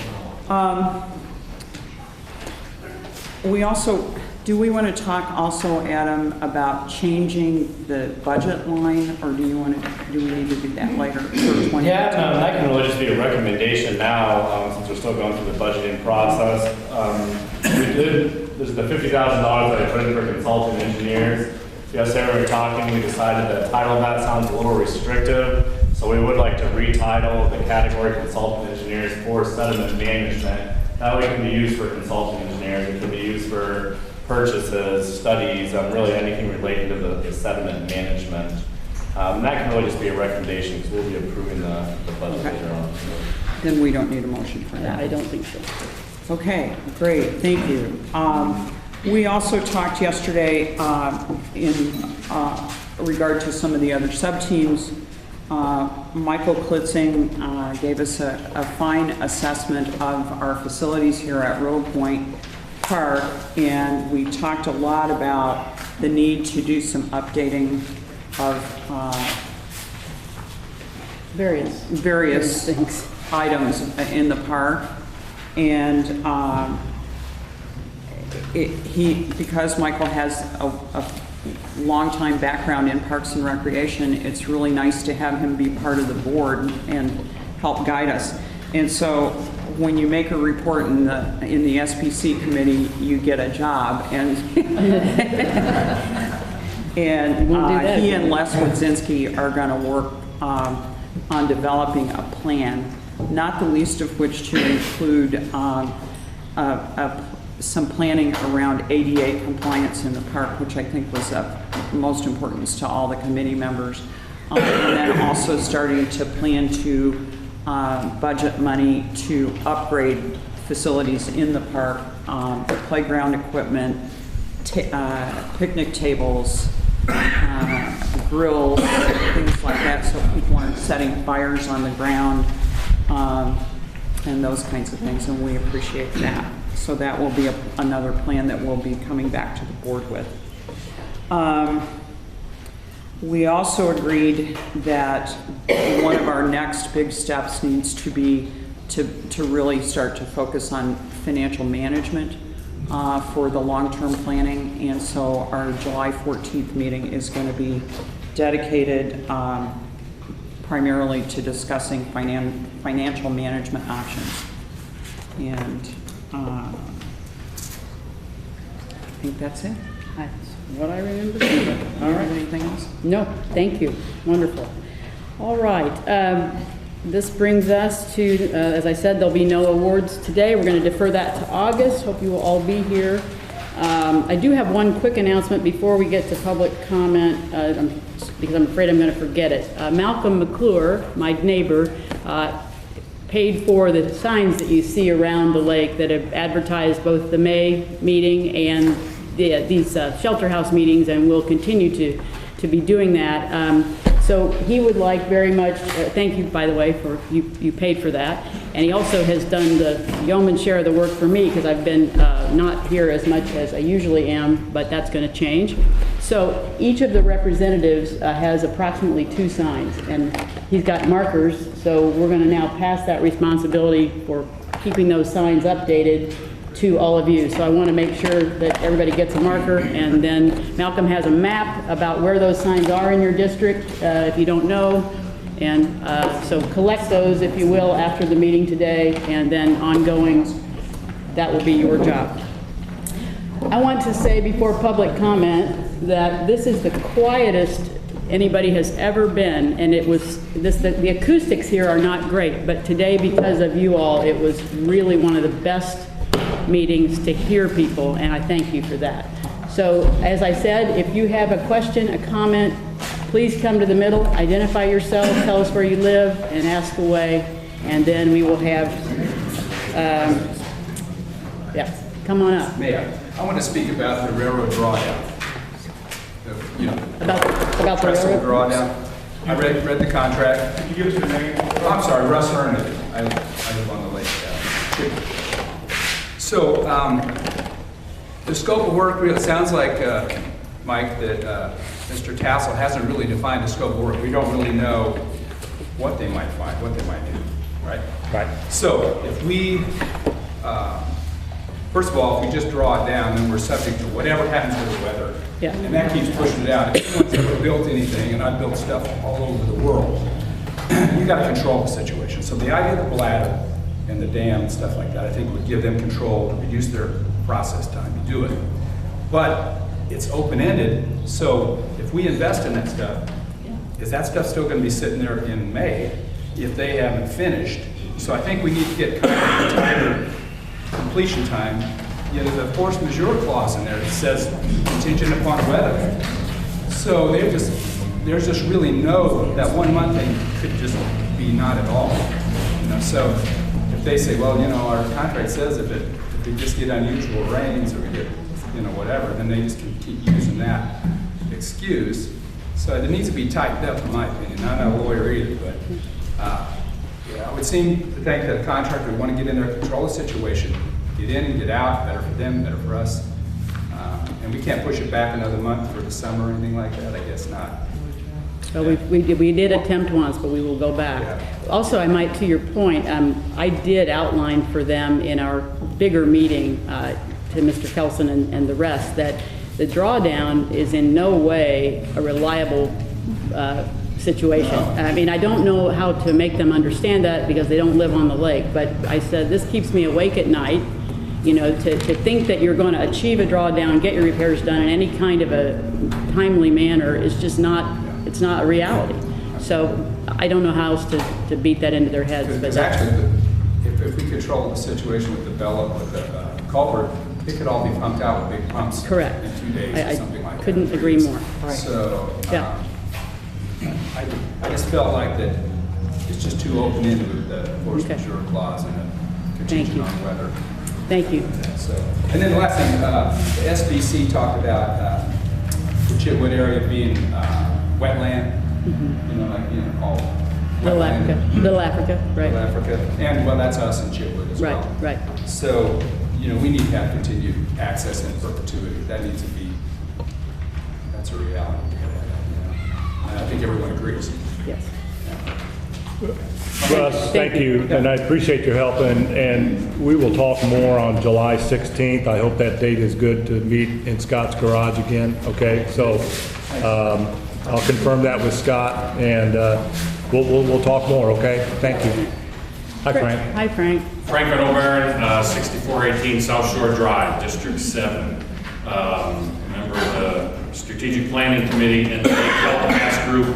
We also, do we want to talk also, Adam, about changing the budget line, or do we need to do that later for 2018? Yeah, that can really just be a recommendation now, since we're still going through the budgeting process. There's the $50,000 that I put in for consultant engineers. Yesterday we were talking, we decided the title of that sounds a little restrictive, so we would like to retitle the category consultant engineers for sediment management. That way it can be used for consultant engineers, it can be used for purchases, studies, really anything related to the sediment management. That can really just be a recommendation, because we'll be approving the budget later on. Then we don't need a motion for that. I don't think so. Okay, great, thank you. We also talked yesterday in regard to some of the other sub-teams. Michael Klitzing gave us a fine assessment of our facilities here at Road Point Park, and we talked a lot about the need to do some updating of various things. items in the park. And because Michael has a long time background in Parks and Recreation, it's really nice to have him be part of the board and help guide us. And so when you make a report in the SPC committee, you get a job, and and he and Les Wodzinski are going to work on developing a plan, not the least of which to include some planning around ADA compliance in the park, which I think was of most importance to all the committee members. And then also starting to plan to budget money to upgrade facilities in the park, playground equipment, picnic tables, grills, things like that, so people aren't setting fires on the ground, and those kinds of things, and we appreciate that. So that will be another plan that we'll be coming back to the board with. We also agreed that one of our next big steps needs to be to really start to focus on financial management for the long-term planning, and so our July 14th meeting is going to be dedicated primarily to discussing financial management options. And I think that's it. That's what I remember. All right, anything else? No, thank you. Wonderful. All right. This brings us to, as I said, there'll be no awards today. We're going to defer that to August. Hope you will all be here. I do have one quick announcement before we get to public comment, because I'm afraid I'm going to forget it. Malcolm McClure, my neighbor, paid for the signs that you see around the lake that have advertised both the May meeting and these shelter house meetings, and will continue to be doing that. So he would like very much, thank you, by the way, for you paid for that. And he also has done the yeoman's share of the work for me, because I've been not here as much as I usually am, but that's going to change. So each of the representatives has approximately 2 signs, and he's got markers, so we're going to now pass that responsibility for keeping those signs updated to all of you. So I want to make sure that everybody gets a marker, and then Malcolm has a map about where those signs are in your district, if you don't know. And so collect those, if you will, after the meeting today, and then ongoing, that will be your job. I want to say before public comment that this is the quietest anybody has ever been, and it was the acoustics here are not great, but today, because of you all, it was really one of the best meetings to hear people, and I thank you for that. So as I said, if you have a question, a comment, please come to the middle, identify yourself, tell us where you live, and ask away, and then we will have, come on up. Mayor, I want to speak about the railroad drawdown. You know, About the trestle railroad? drawdown. I read the contract. Can you give us your name? Oh, I'm sorry, Russ Herndon. I live on the lake. So, the scope of work, it sounds like, Mike, that Mr. Tassel hasn't really defined the scope of work. We don't really know what they might find, what they might do, right? Right. So, if we, first of all, if we just draw it down, then we're subject to whatever happens with the weather. Yeah. And that keeps pushing it out. If anyone's ever built anything, and I've built stuff all over the world, you got to control the situation. So the idea of the bladder and the dam and stuff like that, I think would give them control, reduce their process time to do it. But it's open-ended, so if we invest in that stuff, is that stuff still going to be sitting there in May if they haven't finished? So I think we need to get kind of a tighter completion time. You know, the force majeure clause in there that says contingent upon weather. So there's just really no, that 1 month thing could just be not at all. You know, so if they say, well, you know, our contract says if we just get unusual rains or we get, you know, whatever, then they just can keep using that excuse. So it needs to be tightened up, in my opinion. I'm not a lawyer either, but yeah, I would seem to think that a contractor would want to get in there, control the situation, get in and get out, better for them, better for us. And we can't push it back another month for the summer or anything like that, I guess not. So we did attempt once, but we will go back. Yeah. Also, I might, to your point, I did outline for them in our bigger meeting, to Mr. Kelson and the rest, that the drawdown is in no way a reliable situation. I mean, I don't know how to make them understand that because they don't live on the lake, but I said, this keeps me awake at night. You know, to think that you're going to achieve a drawdown, get your repairs done in any kind of a timely manner is just not, it's not a reality. So I don't know how else to beat that into their heads. Because actually, if we control the situation with the Bella, with the culvert, it could all be pumped out with big pumps. Correct. In 2 days or something like that. I couldn't agree more. So, Yeah. I just felt like that it's just too open-ended with the force Okay. majeure clause and the Thank contingent you. on weather. Thank you. So, and then the last thing, the SBC talked about the Chitwood area being wetland, you know, like, you know, all Little wetland. Africa, Little Africa, right. Little Africa, and well, that's us in Chitwood as well. Right, right. So, you know, we need to have continued access in perpetuity. That needs to be, that's a reality. You know? And I think everyone agrees. Yes. Russ, thank you, and I appreciate your help, and we will talk more on July 16th. I hope that date is good to meet in Scott's garage again, okay? So I'll confirm that with Scott, and we'll talk more, okay? Thank you. Hi, Frank. Hi, Frank. Frank Van O'Baron, 6418 South Shore Drive, District 7. Member of the Strategic Planning Committee and the Health Task Group.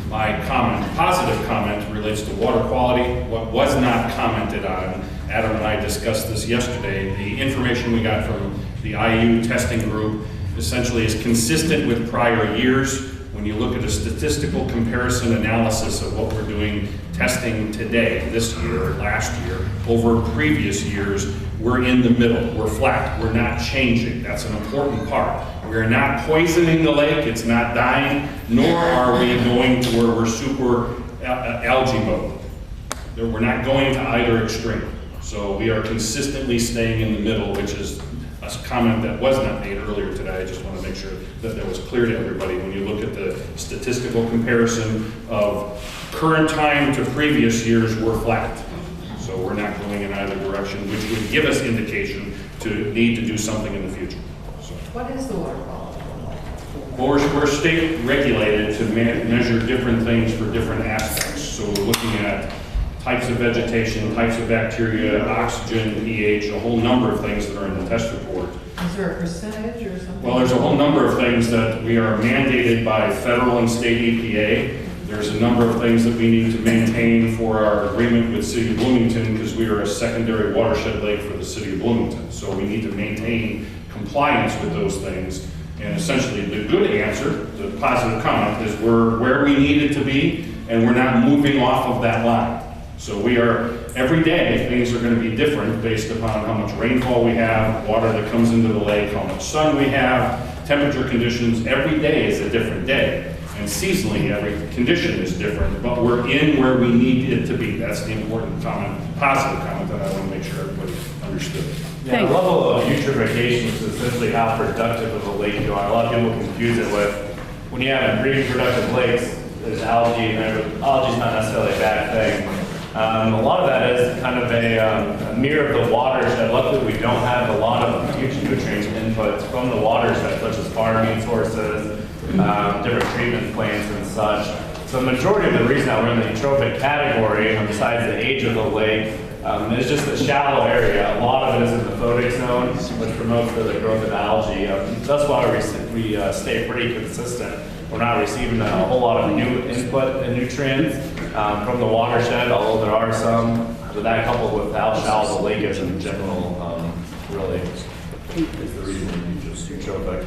My positive comment relates to water quality. What was not commented on, Adam and I discussed this yesterday, the information we got from the IU testing group essentially is consistent with prior years. When you look at a statistical comparison analysis of what we're doing testing today, this year, last year, over previous years, we're in the middle. We're flat. We're not changing. That's an important part. We're not poisoning the lake. It's not dying, nor are we going to where we're super algae mode. We're not going to either extreme. So we are consistently staying in the middle, which is a comment that was not made earlier today. I just want to make sure that that was clear to everybody. When you look at the statistical comparison of current time to previous years, we're flat. So we're not going in either direction, which would give us indication to need to do something in the future. So. What is the water quality? Well, we're state regulated to measure different things for different aspects. So we're looking at types of vegetation, types of bacteria, oxygen, pH, a whole number of things that are in the test report. Is there a percentage or something? Well, there's a whole number of things that we are mandated by federal and state EPA. There's a number of things that we need to maintain for our agreement with City of Bloomington because we are a secondary watershed lake for the City of Bloomington. So we need to maintain compliance with those things. And essentially, the good answer, the positive comment, is we're where we needed to be, and we're not moving off of that line. So we are, every day, things are going to be different based upon how much rainfall we have, water that comes into the lake, how much sun we have, temperature conditions. Every day is a different day. And seasonally, every condition is different, but we're in where we need it to be. That's the important comment, positive comment that I want to make sure everybody understood. Yeah, the level of eutrophication is essentially how productive of a lake you are. A lot of people confuse it with, when you have green productive lakes, there's algae, and algae is not necessarily a bad thing. A lot of that is kind of a mirror of the watershed. Luckily, we don't have a lot of huge nutrient inputs from the watershed, such as farming sources, different treatment plants and such. So the majority of the reason that we're in the eutrophic category, besides the age of the lake, is just a shallow area. A lot of it is in the photic zone, which promotes the growth of algae. That's why we stay pretty consistent. We're not receiving a whole lot of new input and nutrients from the watershed, although there are some. But that coupled with how shallow the lake is in general, really is the reason you just eutrophic.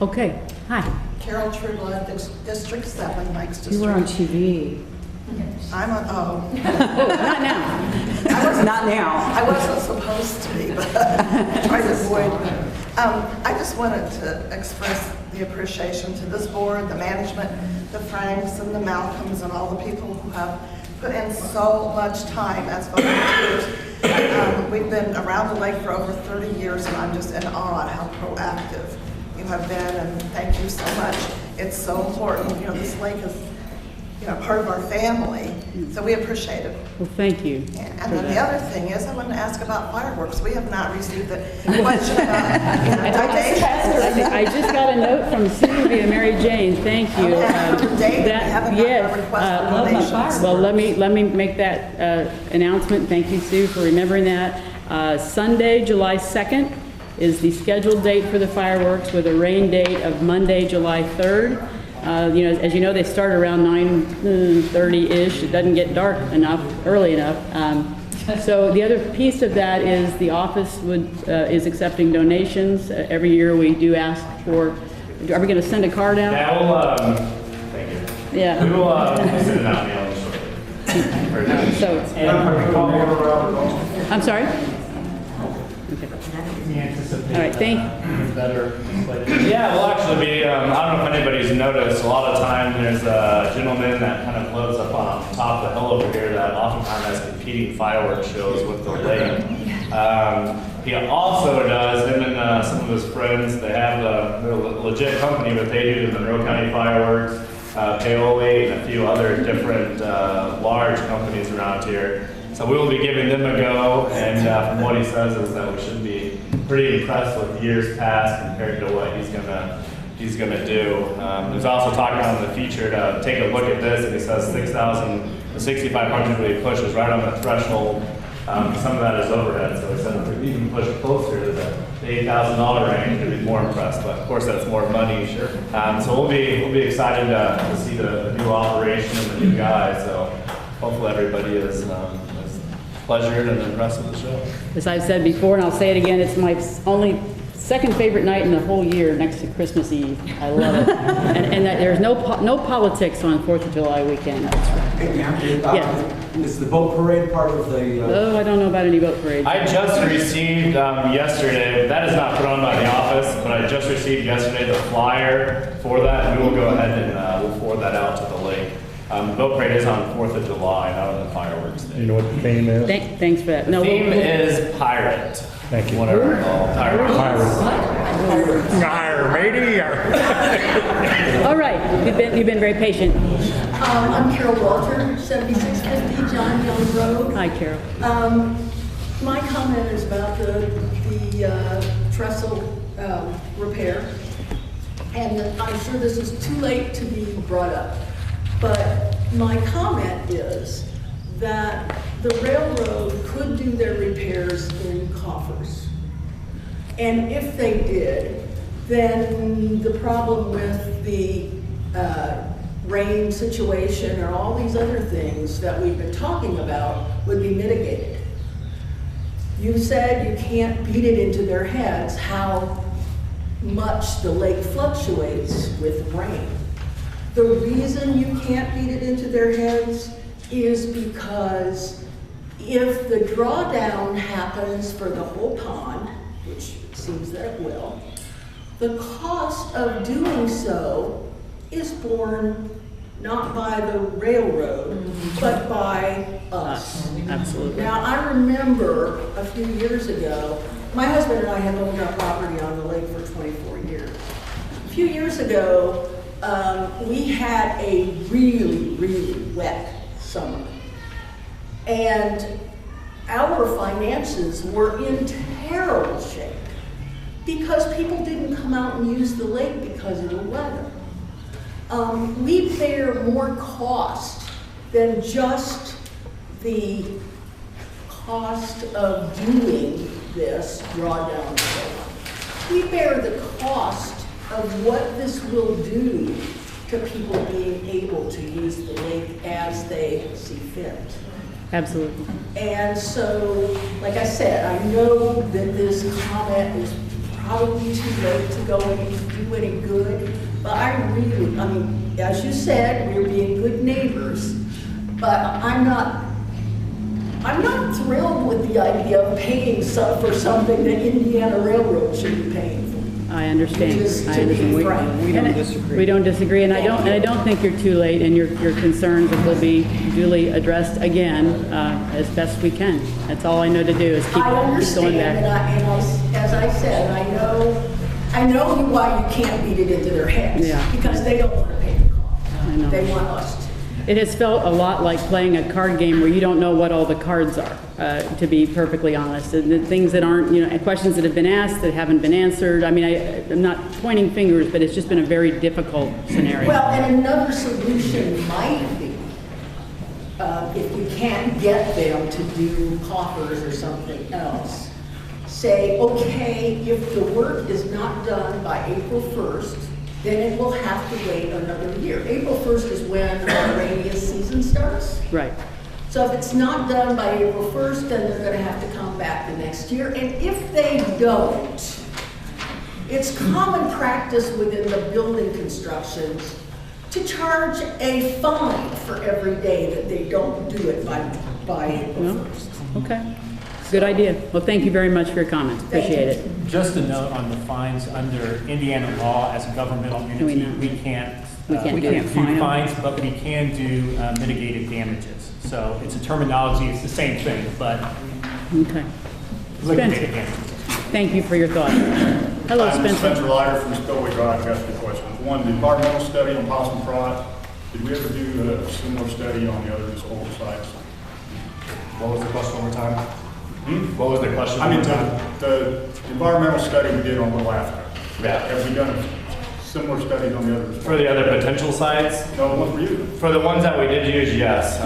Okay, hi. Carol Trueblood, District 7, Mike's District. You were on TV. I'm on, oh. Not now. Not now. I wasn't supposed to be, but I tried to avoid. I just wanted to express the appreciation to this board, the management, the Franks and the Malcolms and all the people who have put in so much time as volunteers. We've been around the lake for over 30 years and I'm just in awe at how proactive you have been, and thank you so much. It's so important. You know, this lake is, you know, part of our family, so we appreciate it. Well, thank you. And then the other thing is, I wanted to ask about fireworks. We have not received a question about donations. I just got a note from Sue via Mary Jane. Thank you. Well, let me make that announcement. Thank you, Sue, for remembering that. Sunday, July 2nd is the scheduled date for the fireworks, with a rain date of Monday, July 3rd. You know, as you know, they start around 9:30-ish. It doesn't get dark enough, early enough. So the other piece of that is the office is accepting donations. Every year we do ask for, are we going to send a card out? Yeah, we'll, thank you. Yeah. We will send it out mailing shortly. So, I'm sorry? All right, thank you. Yeah, we'll actually be, I don't know if anybody's noticed, a lot of time there's a gentleman that kind of lives up on top of the hill over here that oftentimes has competing fireworks shows with the lake. He also does, him and some of his friends, they have they're a legit company, but they do the Monroe County Fireworks, Paoli, and a few other different large companies around here. So we will be giving them a go, and from what he says is that we should be pretty impressed with years past compared to what he's gonna do. There's also talking on the feature to take a look at this, and he says 6,000 to 6,500 really pushes right on the threshold. Some of that is overhead, so he said if we even push closer to the $8,000 range, we'd be more impressed. But of course, that's more money. Sure. So we'll be excited to see the new operation and the new guy. So hopefully everybody is pleasured and impressed with the show. As I've said before, and I'll say it again, it's my only second favorite night in the whole year, next to Christmas Eve. I love it. and that there's no politics on 4th of July weekend. Is the boat parade part of the... Oh, I don't know about any boat parades. I just received yesterday, that is not put on by the office, but I just received yesterday the flyer for that, and we will go ahead and we'll forward that out to the lake. The boat parade is on 4th of July, not on the fireworks day. You know what the theme is? Thanks for that. The theme is pirate. Thank you. Whatever it's called. Pirate. Arr, matey, arr. All right, you've been very patient. I'm Carol Walter, 7650 John Young Road. Hi, Carol. My comment is about the trestle repair, and I'm sure this is too late to be brought up. But my comment is that the railroad could do their repairs in coffers. And if they did, then the problem with the rain situation or all these other things that we've been talking about would be mitigated. You said you can't beat it into their heads how much the lake fluctuates with rain. The reason you can't beat it into their heads is because if the drawdown happens for the whole pond, which it seems that it will, the cost of doing so is borne not by the railroad, but by us. Absolutely. Now, I remember a few years ago, my husband and I had owned our property on the lake for 24 years. A few years ago, we had a really, really wet summer. And our finances were in terrible shape because people didn't come out and use the lake because of the weather. We bear more cost than just the cost of doing this drawdown program. We bear the cost of what this will do to people being able to use the lake as they see fit. Absolutely. And so, like I said, I know that this comment is probably too late to go and do any good, but I mean, as you said, we're being good neighbors, but I'm not thrilled with the idea of paying for something that Indiana Railroad should be paying for. I understand. Just to I understand. be frank. We don't disagree. We don't disagree, and I don't think you're too late, and your concerns will be duly addressed again as best we can. That's all I know to do is keep I understand, going back. as I said, I know why you can't beat it into their heads. Yeah. Because they don't want to pay the cost. I know. They want us to. It has felt a lot like playing a card game where you don't know what all the cards are, to be perfectly honest. And the things that aren't, questions that have been asked that haven't been answered. I mean, I'm not pointing fingers, but it's just been a very difficult scenario. Well, and another solution might be, if you can't get them to do coffers or something else, say, okay, if the work is not done by April 1st, then it will have to wait another year. April 1st is when our rainiest season starts. Right. So if it's not done by April 1st, then they're gonna have to come back the next year. And if they don't, it's common practice within the building constructions to charge a fine for every day that they don't do it by April 1st. Okay. Good idea. Well, thank you very much for your comments. Appreciate it. Just a note on the fines, under Indiana law, as a governmental entity, we can't do fines, but we can do mitigated damages. So it's a terminology, it's the same thing, but Okay. liquidated damages. Thank you for your thoughts. Hello, I'm Spencer. Spencer Ryder from Spillway Drive. I've got two questions. One, the environmental study on Possum Trot. Did we ever do a similar study on the other disposal sites? What was the question one more time? What was the question? I mean, the environmental study we did on Little Africa. Yeah. Have we done similar studies on the other disposal? For the other potential sites? No, one for you. For the ones that we did use, yes.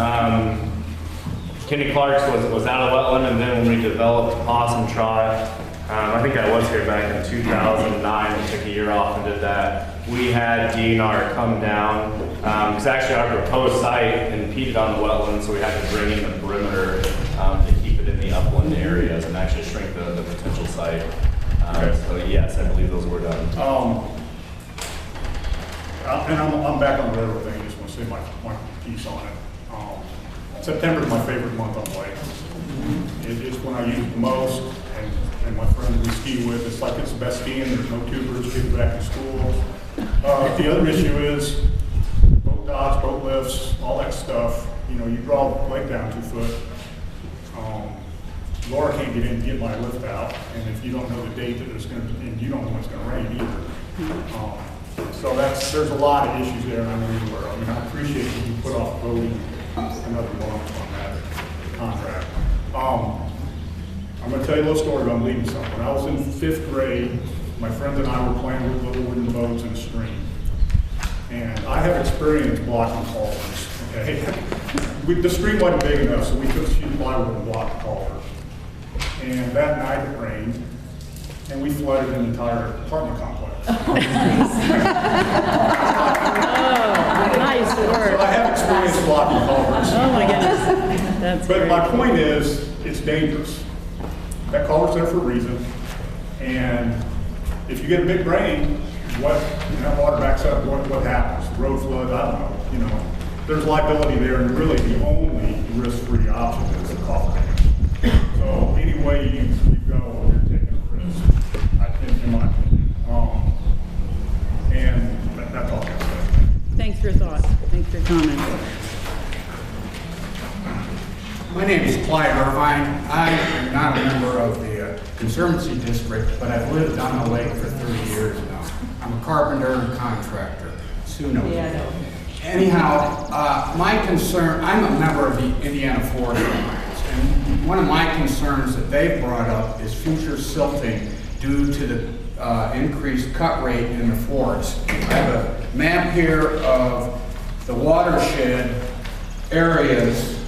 Kenny Clark's was out of wetland, and then when we developed Possum Trot, I think I was here back in 2009, we took a year off and did that. We had DNR come down, because actually our proposed site impeded on the wetland, so we had to bring in the perimeter to keep it in the upland areas and actually shrink the potential site. So yes, I believe those were done. And I'm back on the railroad thing. I just want to say my piece on it. September is my favorite month on the lake. It's when I use it the most, and my friends we ski with. It's like it's the best skiing. There's no tubers, kids back in school. The other issue is boat docks, boat lifts, all that stuff. You draw the lake down 2 foot. Laura can't get in to get my lift out, and if you don't know the date that it's going to, and you don't know when it's going to rain either. So there's a lot of issues there, and I know you were. I mean, I appreciate that you put off voting another month on that contract. I'm going to tell you a little story about leaving something. When I was in 5th grade, my friends and I were playing with little wooden boats in the stream. And I have experience blocking culverts, okay? The stream wasn't big enough, so we took a sheet of plywood and blocked the culvert. And that night it rained, and we flooded an entire apartment complex. Oh, nice work. So I have experience blocking culverts. Oh my goodness. That's But great. my point is, it's dangerous. That culvert's there for a reason, and if you get a big rain, when that water backs up, what happens? Road flood, I don't know, you know. There's liability there, and really the only risk-free option is the culvert. So any way you go, you're taking a risk, I think, in my opinion. And that's all I got to say. Thanks for your thoughts. Thanks for your comments. My name is Clyde Irvine. I am not a member of the Conservancy District, but I've lived on the lake for 30 years now. I'm a carpenter and contractor. Sue knows. Yeah, I know. Anyhow, my concern, I'm a member of the Indiana Forest Alliance, and one of my concerns that they've brought up is future silting due to the increased cut rate in the forest. I have a map here of the watershed areas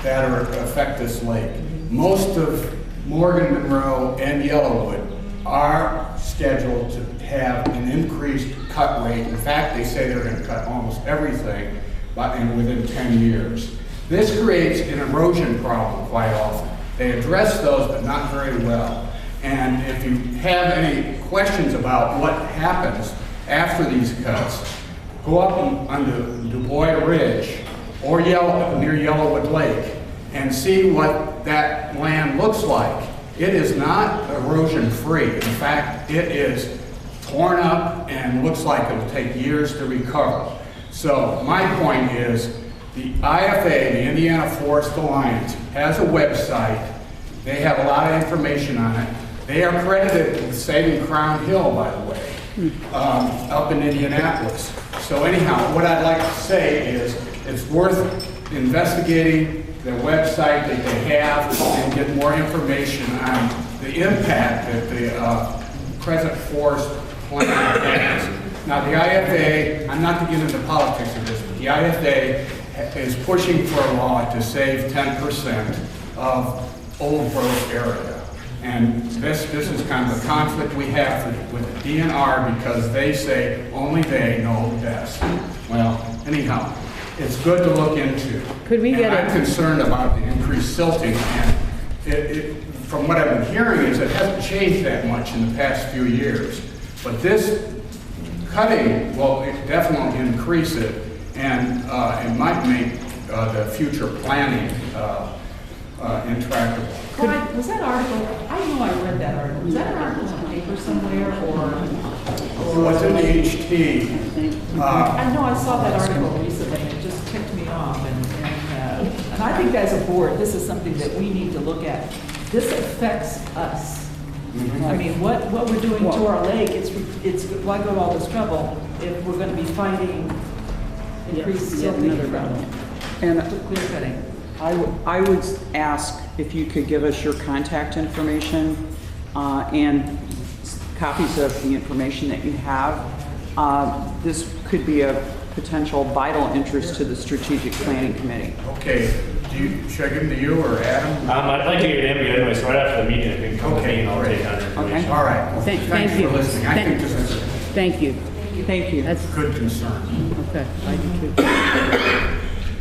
that affect this lake. Most of Morgan Monroe and Yellowwood are scheduled to have an increased cut rate. In fact, they say they're going to cut almost everything within 10 years. This creates an erosion problem quite often. They address those, but not very well. And if you have any questions about what happens after these cuts, go up on the Du Bois Ridge or near Yellowwood Lake and see what that land looks like. It is not erosion-free. In fact, it is torn up and looks like it'll take years to recover. So my point is, the IFA, the Indiana Forest Alliance, has a website. They have a lot of information on it. They are credited with saving Crown Hill, by the way, up in Indianapolis. So anyhow, what I'd like to say is it's worth investigating the website that they have and get more information on the impact that the present forest plan has. Now the IFA, I'm not to get into politics of this, but the IFA is pushing for a law to save 10% of old growth area. And this is kind of a conflict we have with the DNR because they say only they know best. Well, anyhow, it's good to look into. Could we get I'm concerned about the increased silting, and from what I've been hearing is it hasn't changed that much in the past few years. But this cutting will definitely increase it, and it might make the future planning intractable. Clyde, was that article, I know I read that article, was that an article in the paper somewhere, or? What's in the HT? I know I saw that article recently, and it just ticked me off, and I think as a board, this is something that we need to look at. This affects us. I mean, what we're doing to our lake, it's why go to all this trouble if we're gonna be fighting increased silting from clear cutting? I would ask if you could give us your contact information and copies of the information that you have. This could be a potential vital interest to the Strategic Planning Committee. Okay, should I give them to you or Adam? I'd like to get an MBA anyway, so right after the meeting, if you can come with me and I'll take on information. Okay. All right. Well, Thank thanks you. for listening. I think this is Thank you. Thank you. That's good concern. okay. I do too.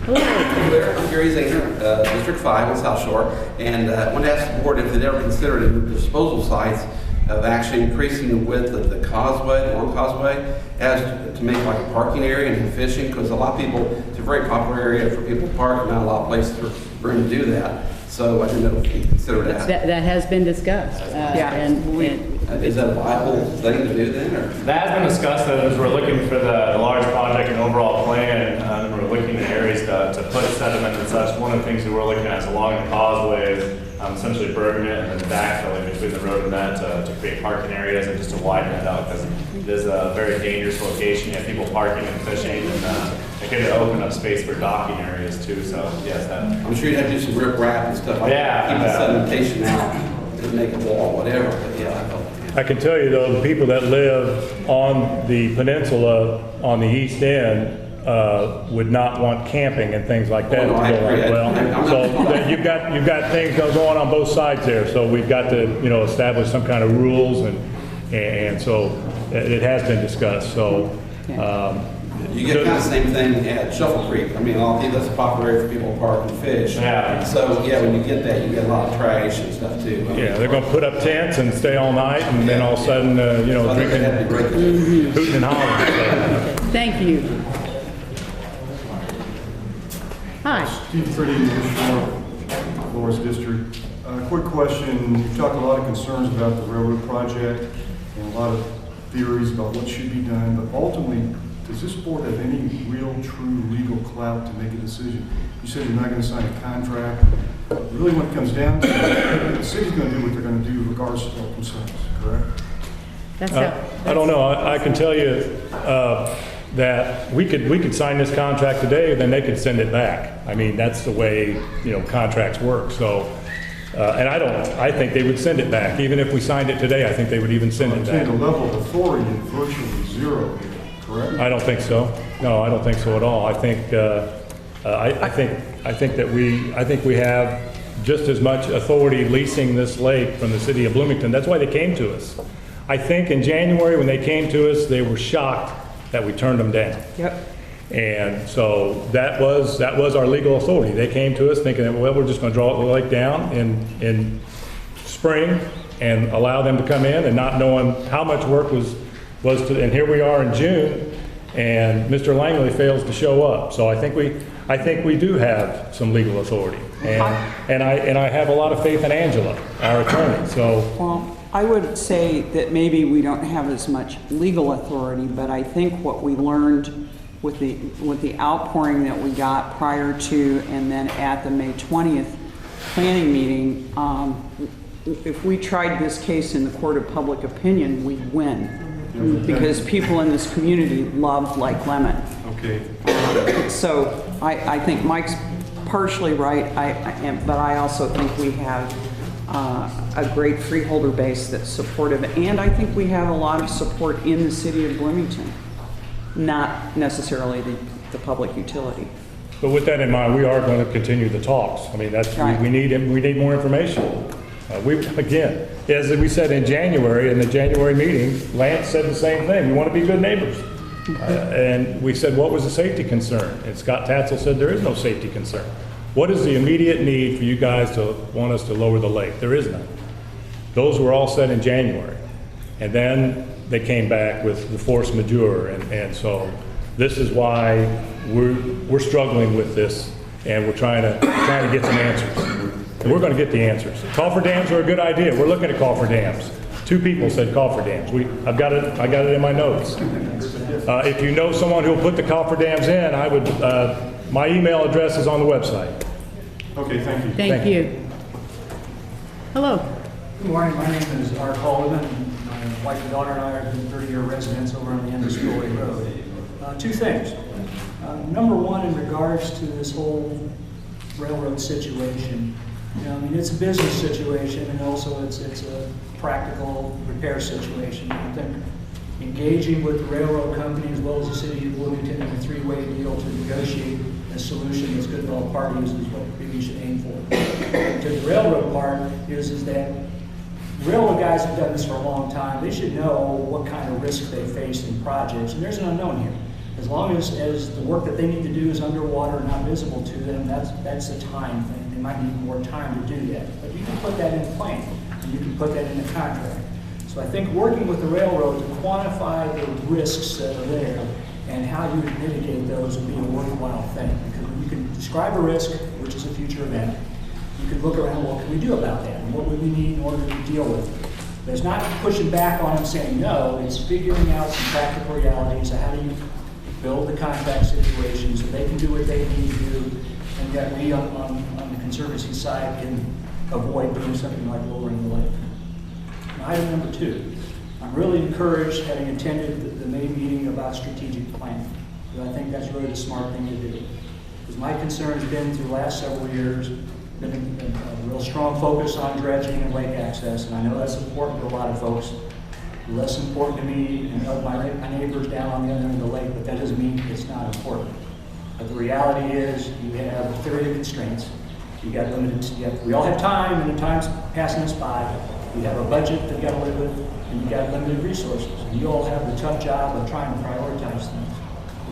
Hello. Hello there, I'm Gary Zahner, District 5 in South Shore, and I want to ask the board if they'd ever considered in disposal sites of actually increasing the width of the causeway, the long causeway, as to make like a parking area and fishing, because a lot of people, it's a very popular area for people to park, and not a lot of places for them to do that. So I didn't know if you consider that. That has been discussed. Is that a viable thing to do then, or? That has been discussed as we're looking for the large project and overall plan, and we're looking at areas to put sediment and such. One of the things that we're looking at is along the causeway is essentially burden it and then backfilling between the road and that to create parking areas and just to widen it out, because it is a very dangerous location. You have people parking and fishing, and it could open up space for docking areas too. So yes, that. I'm sure you'd have to do some rip wrap and stuff like that. Keep the sedimentation out to make a wall, whatever. But yeah, I can tell you though, the people that live on the peninsula on the east end would not want camping and things like that to go on well. So you've got things going on both sides there. So we've got to establish some kind of rules and so it has been discussed. So You get kind of the same thing at Shuffle Creek. I mean, all that's a popular area for people to park and fish. Yeah. So, yeah, when you get that, you get a lot of trash and stuff too. I mean, Yeah, they're gonna put up tents and stay all night, and then all of a sudden, you know, I think they had to break it. hooting and hollering. So, Thank you. Hi. Steve Fritty, Lawrence District. Quick question, you talked a lot of concerns about the railroad project and a lot of theories about what should be done, but ultimately, does this board have any real, true legal clout to make a decision? You said you're not going to sign a contract. Really, when it comes down to it, the city's going to do what they're going to do regardless of our concerns, correct? I don't know. I can tell you that we could sign this contract today, then they could send it back. I mean, that's the way, you know, contracts work. So, and I think they would send it back. Even if we signed it today, I think they would even send it back. The level of authority is virtually zero here, correct? I don't think so. No, I don't think so at all. I think that we have just as much authority leasing this lake from the city of Bloomington. That's why they came to us. I think in January when they came to us, they were shocked that we turned them down. Yep. And so that was our legal authority. They came to us thinking that, well, we're just going to draw the lake down in spring and allow them to come in, and not knowing how much work was to, and here we are in June, and Mr. Langley fails to show up. So I think we do have some legal authority, and I have a lot of faith in Angela, our attorney. So. Well, I would say that maybe we don't have as much legal authority, but I think what we learned with the outpouring that we got prior to and then at the May 20th planning meeting, if we tried this case in the court of public opinion, we'd win. Because people in this community love Lake Lemon. Okay. So I think Mike's partially right, but I also think we have a great freeholder base that's supportive, and I think we have a lot of support in the city of Bloomington, not necessarily the public utility. But with that in mind, we are going to continue the talks. I mean, that's Right. we need more information. Again, as we said in January, in the January meeting, Lance said the same thing. We want to be good neighbors. And we said, what was the safety concern? And Scott Tatzel said there is no safety concern. What is the immediate need for you guys to want us to lower the lake? There is none. Those were all said in January. And then they came back with the force majeure. And so this is why we're struggling with this, and we're trying to get some answers. And we're going to get the answers. Coffer dams are a good idea. We're looking at coffer dams. 2 people said coffer dams. I got it in my notes. If you know someone who'll put the coffer dams in, I would. My email address is on the website. Okay, thank you. Thank you. Hello. Good morning, my name is Art Holden. My wife and daughter and I have been 30-year residents over on the end of Spillway Road. 2 things. Number one, in regards to this whole railroad situation, you know, I mean, it's a business situation, and also it's a practical repair situation. I think engaging with the railroad company as well as the city of Bloomington in a 3-way deal to negotiate a solution that's good for all parties is what we should aim for. To the railroad part is that railroad guys have done this for a long time. They should know what kind of risk they face in projects, and there's an unknown here. As long as the work that they need to do is underwater, not visible to them, that's a time thing. They might need more time to do that. But you can put that in a plan, and you can put that in the contract. So I think working with the railroad to quantify the risks that are there and how you would mitigate those would be a worthwhile thing. Because when you can describe a risk, which is a future event, you can look around, what can we do about that? And what would we need in order to deal with it? But it's not pushing back on them saying no, it's figuring out some practical realities of how do you build the contract situation so they can do what they need to do, and that we on the Conservancy side can avoid doing something like lowering the lake. Now, item number 2, I'm really encouraged, having attended the May meeting about strategic planning, because I think that's really the smart thing to do. Because my concern has been through the last several years, been a real strong focus on dredging and lake access, and I know that's important to a lot of folks. Less important to me and my neighbors down on the other end of the lake, but that doesn't mean it's not important. But the reality is, you have a theory of constraints. You got limited. We all have time, and the time's passing us by. We have a budget that you got to live with, and you got limited resources. And you all have the tough job of trying to prioritize things.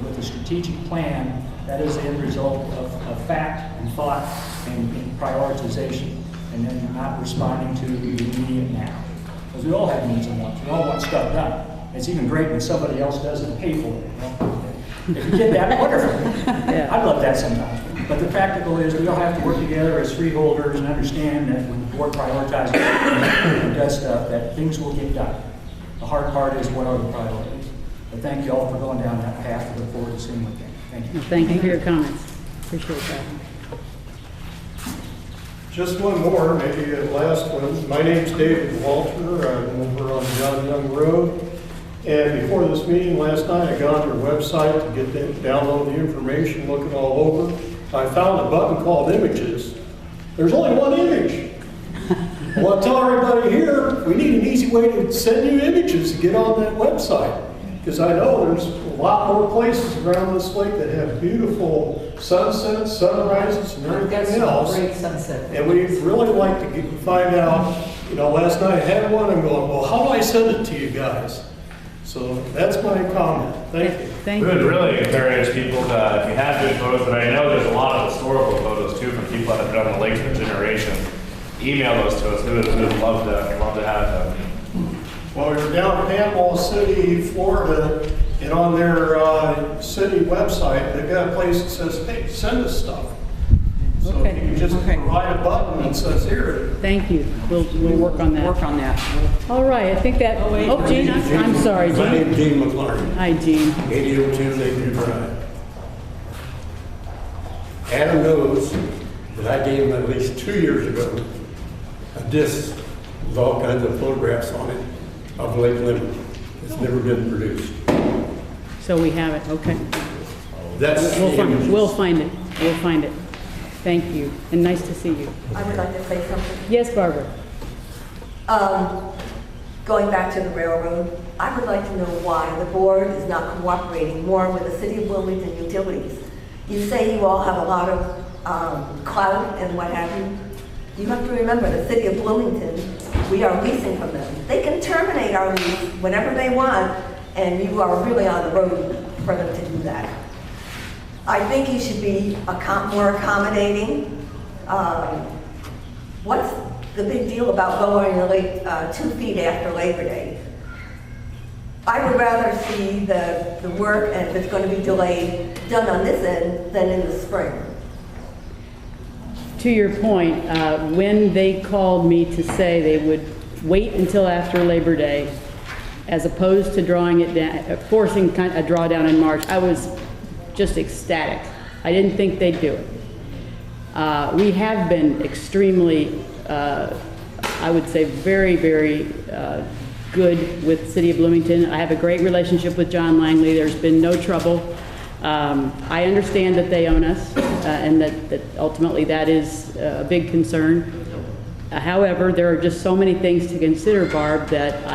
With the strategic plan, that is the end result of fact and thought and prioritization, and then not responding to the immediate now. Because we all have needs and wants. We all want stuff done. It's even great when somebody else does it and pay for it. You know? If you get that, wonderful. I'd love that sometimes. But the practical is we all have to work together as freeholders and understand that when the board prioritizes and does stuff, that things will get done. The hard part is what are the priorities. But thank you all for going down that path. I look forward to seeing what you. Thank you. Thank you for your comments. Appreciate that. Just one more, maybe the last one. My name's David Walter. I'm over on John Young Road. And before this meeting last night, I got on their website to get them, download the information, look it all over. I found a button called Images. There's only one image. I want to tell everybody here, we need an easy way to send you images to get on that website. Because I know there's a lot more places around this lake that have beautiful sunsets, sunrises, and everything else. Great sunset. And we'd really like to find out, you know, last night I had one, I'm going, well, how do I send it to you guys? So that's my comment. Thank you. We would really encourage people to, if you have good photos, and I know there's a lot of historical photos too from people that have been on the lake for generations, email those to us. We would love to have them. Well, we were down in Panama City, Florida, and on their city website, they've got a place that says, hey, send us stuff. So if you can just provide a button that says here. Thank you. We'll work on that. All right, I think that, oh, Gene, I'm sorry, Gene. My name's Gene McLaurin. Hi, Gene. 8002 Lakeview Drive. Adam knows that I gave him at least 2 years ago a disc with all kinds of photographs on it of Lake Lemon. It's never been produced. So we have it, okay. That's We'll find it. We'll find it. Thank you, and nice to see you. I would like to say something. Yes, Barbara. Going back to the railroad, I would like to know why the board is not cooperating more with the City of Wilmington utilities. You say you all have a lot of clout and what have you. You have to remember the City of Bloomington, we are leasing from them. They can terminate our lease whenever they want, and you are really on the road for them to do that. I think you should be more accommodating. What's the big deal about lowering the lake 2 feet after Labor Day? I would rather see the work, and if it's going to be delayed, done on this end than in the spring. To your point, when they called me to say they would wait until after Labor Day, as opposed to drawing it down, forcing a drawdown in March, I was just ecstatic. I didn't think they'd do it. We have been extremely, I would say, very, very good with the City of Bloomington. I have a great relationship with John Langley. There's been no trouble. I understand that they own us, and that ultimately that is a big concern. However, there are just so many things to consider, Barb, that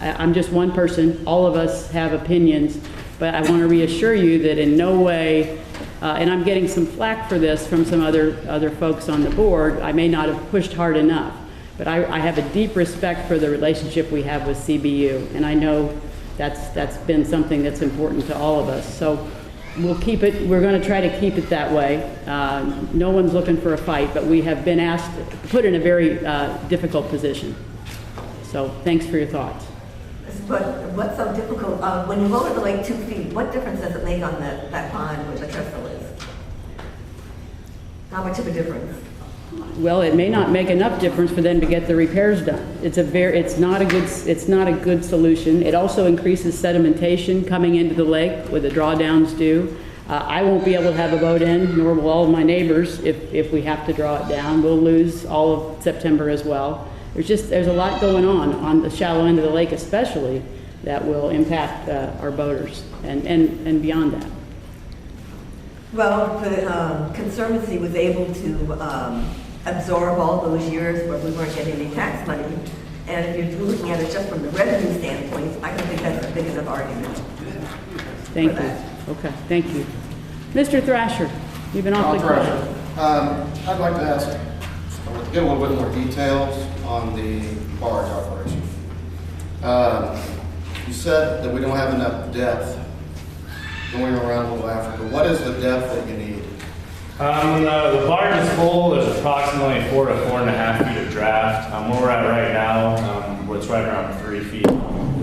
I'm just one person. All of us have opinions, but I want to reassure you that in no way, and I'm getting some flack for this from some other folks on the board, I may not have pushed hard enough, but I have a deep respect for the relationship we have with CBU, and I know that's been something that's important to all of us. So we'll keep it, we're going to try to keep it that way. No one's looking for a fight, but we have been asked, put in a very difficult position. So thanks for your thoughts. But what's so difficult, when you lower the lake 2 feet, what difference does it make on that pond where the trestle is? How much of a difference? Well, it may not make enough difference for them to get the repairs done. It's not a good solution. It also increases sedimentation coming into the lake where the drawdowns do. I won't be able to have a boat in, nor will all of my neighbors if we have to draw it down. We'll lose all of September as well. There's a lot going on the shallow end of the lake especially, that will impact our boaters and beyond that. Well, the Conservancy was able to absorb all those years where we weren't getting any tax money. And if you're looking at it just from the revenue standpoint, I don't think that's a big enough argument. Thank you. Okay, thank you. Mr. Thrasher, you've been awfully quiet. I'd like to ask, get a little bit more details on the barge operation. You said that we don't have enough depth going around Little Africa. What is the depth that you need? The barge is full. There's approximately 4 to 4.5 feet of draft. Where we're at right now, it's right around 3 feet. So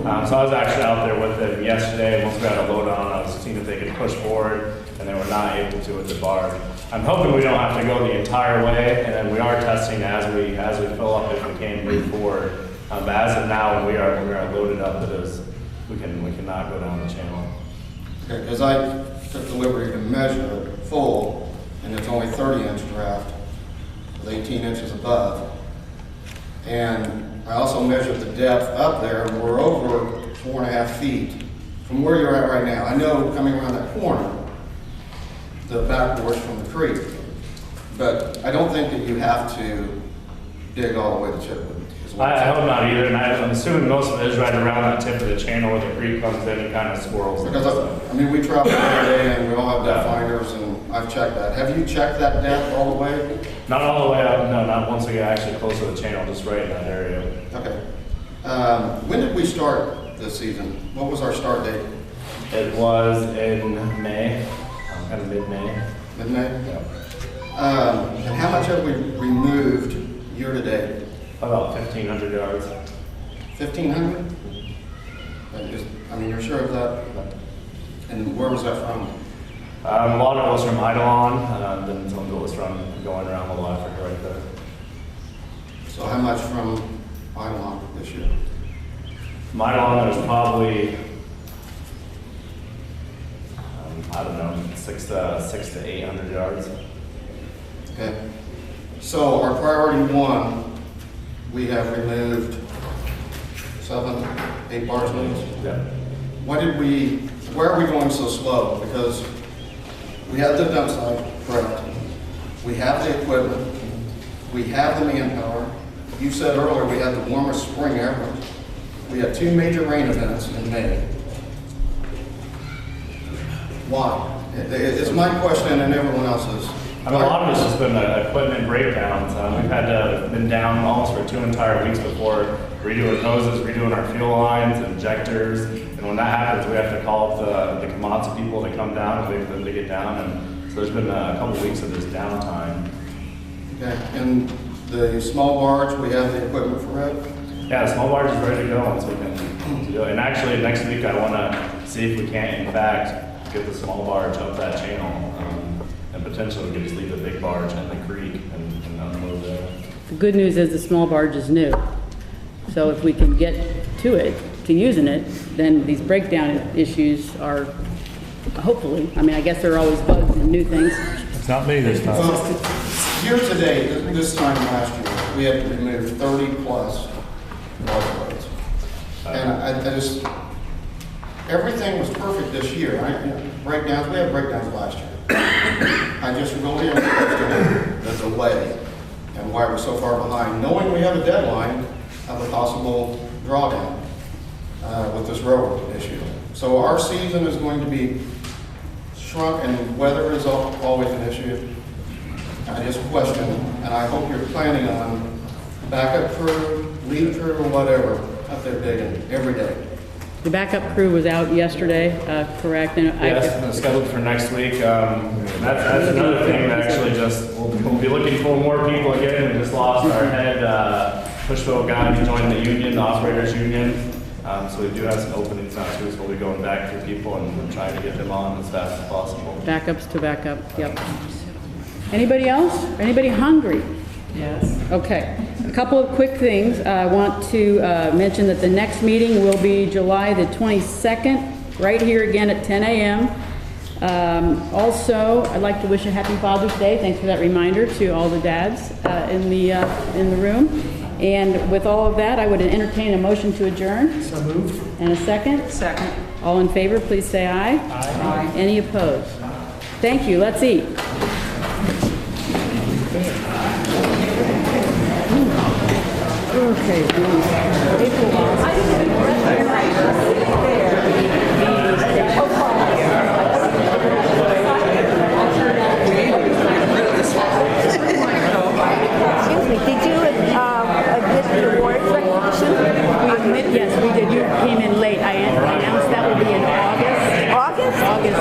I was actually out there with them yesterday. Once we got a load on, I was seeing if they could push forward, and they were not able to with the barge. I'm hoping we don't have to go the entire way, and then we are testing as we fill up if we can move forward. But as of now, when we are loaded up, we cannot go down the channel. Okay, because I took the liberty to measure it full, and it's only 30-inch draft with 18 inches above. And I also measured the depth up there, and we're over 4.5 feet from where you're at right now. I know coming around that corner, the backboard's from the creek, but I don't think that you have to dig all the way to Chipwood. I hope not either, and I'm assuming most of it is right around that tip of the channel where the creek comes in and kind of swirls. Because, I mean, we travel every day and we all have depth finders, and I've checked that. Have you checked that depth all the way? Not all the way up, no, not once we get actually close to the channel, just right in that area. Okay. When did we start this season? What was our start date? It was in May, kind of mid-May. Mid-May? Yeah. And how much have we removed year to date? About 1,500 yards. 1,500? I mean, you're sure of that? And where was that from? A lot of it was from Eidolon, then some of it was from going around Little Africa right there. So how much from Eidolon this year? From Eidolon, there's probably, I don't know, 600 to 800 yards. Okay. So our priority one, we have removed 7, 8 barge loads. Yeah. Where are we going so slow? Because we have the dump site, correct. We have the equipment. We have the manpower. You said earlier we had the warmest spring ever. We had 2 major rain events in May. Why? It's my question and everyone else's. I mean, a lot of it's just been equipment breakdowns. We've been down almost for 2 entire weeks before redoing hoses, redoing our fuel lines, injectors. And when that happens, we have to call up the Komatsu people to come down and wait for them to get down. And so there's been a couple weeks of this downtime. Okay, and the small barge, we have the equipment for it? Yeah, the small barge is ready to go, and so we can do it. And actually, next week I want to see if we can, in fact, get the small barge up that channel. And potentially we could just leave the big barge in the creek and unload there. The good news is the small barge is new. So if we can get to it, to using it, then these breakdown issues are, hopefully, I mean, I guess there are always bugs and new things. It's not me this time. Year to date, this time last year, we had to remove 30+ water loads. And I just, everything was perfect this year, right? Breakdowns, we had breakdowns last year. I just really am questioning the delay and why we're so far behind, knowing we have a deadline of a possible drawdown with this railroad issue. So our season is going to be shrunk, and weather is always an issue. I just question, and I hope you're planning on backup crew, lead crew, or whatever up there digging every day. The backup crew was out yesterday, correct? And Yes, it's scheduled for next week. That's another thing that actually we'll be looking for more people again. We just lost our head pushboat guy who joined the union, the operators union. So we do have some openings now too, so we'll be going back to people and trying to get them on as fast as possible. Backups to backup, yep. Anybody else? Anybody hungry? Yes. Okay. A couple of quick things. I want to mention that the next meeting will be July the 22nd, right here again at 10 a.m. Also, I'd like to wish a happy Father's Day. Thanks for that reminder to all the dads in the room. And with all of that, I would entertain a motion to adjourn. So moved. And a second? Second. All in favor, please say aye. Aye. Any opposed? Thank you. Let's eat. Okay. Excuse me, did you get the award recognition? Yes, we did. You came in late. I announced that will be in August. August? August.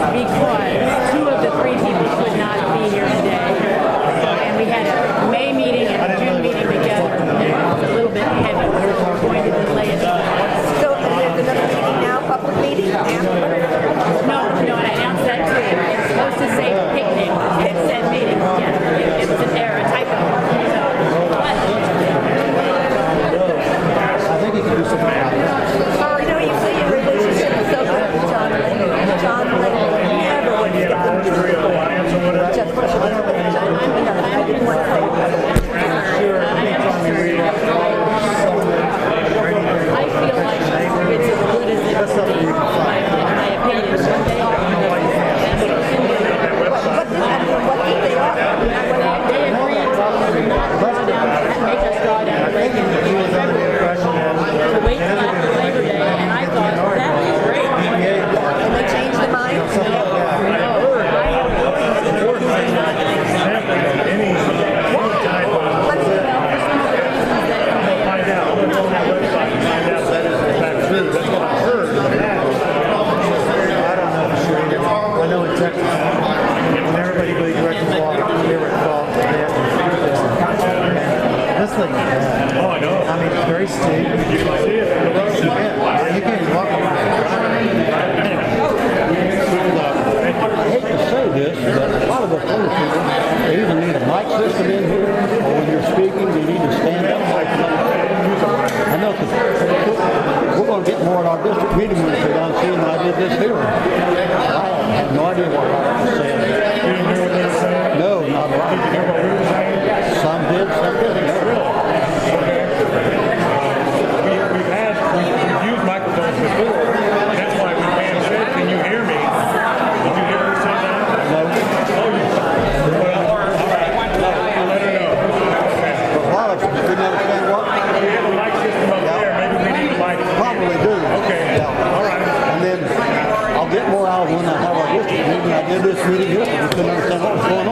I'll get more out of when I have our district meeting. I did this meeting here, I just couldn't understand what was going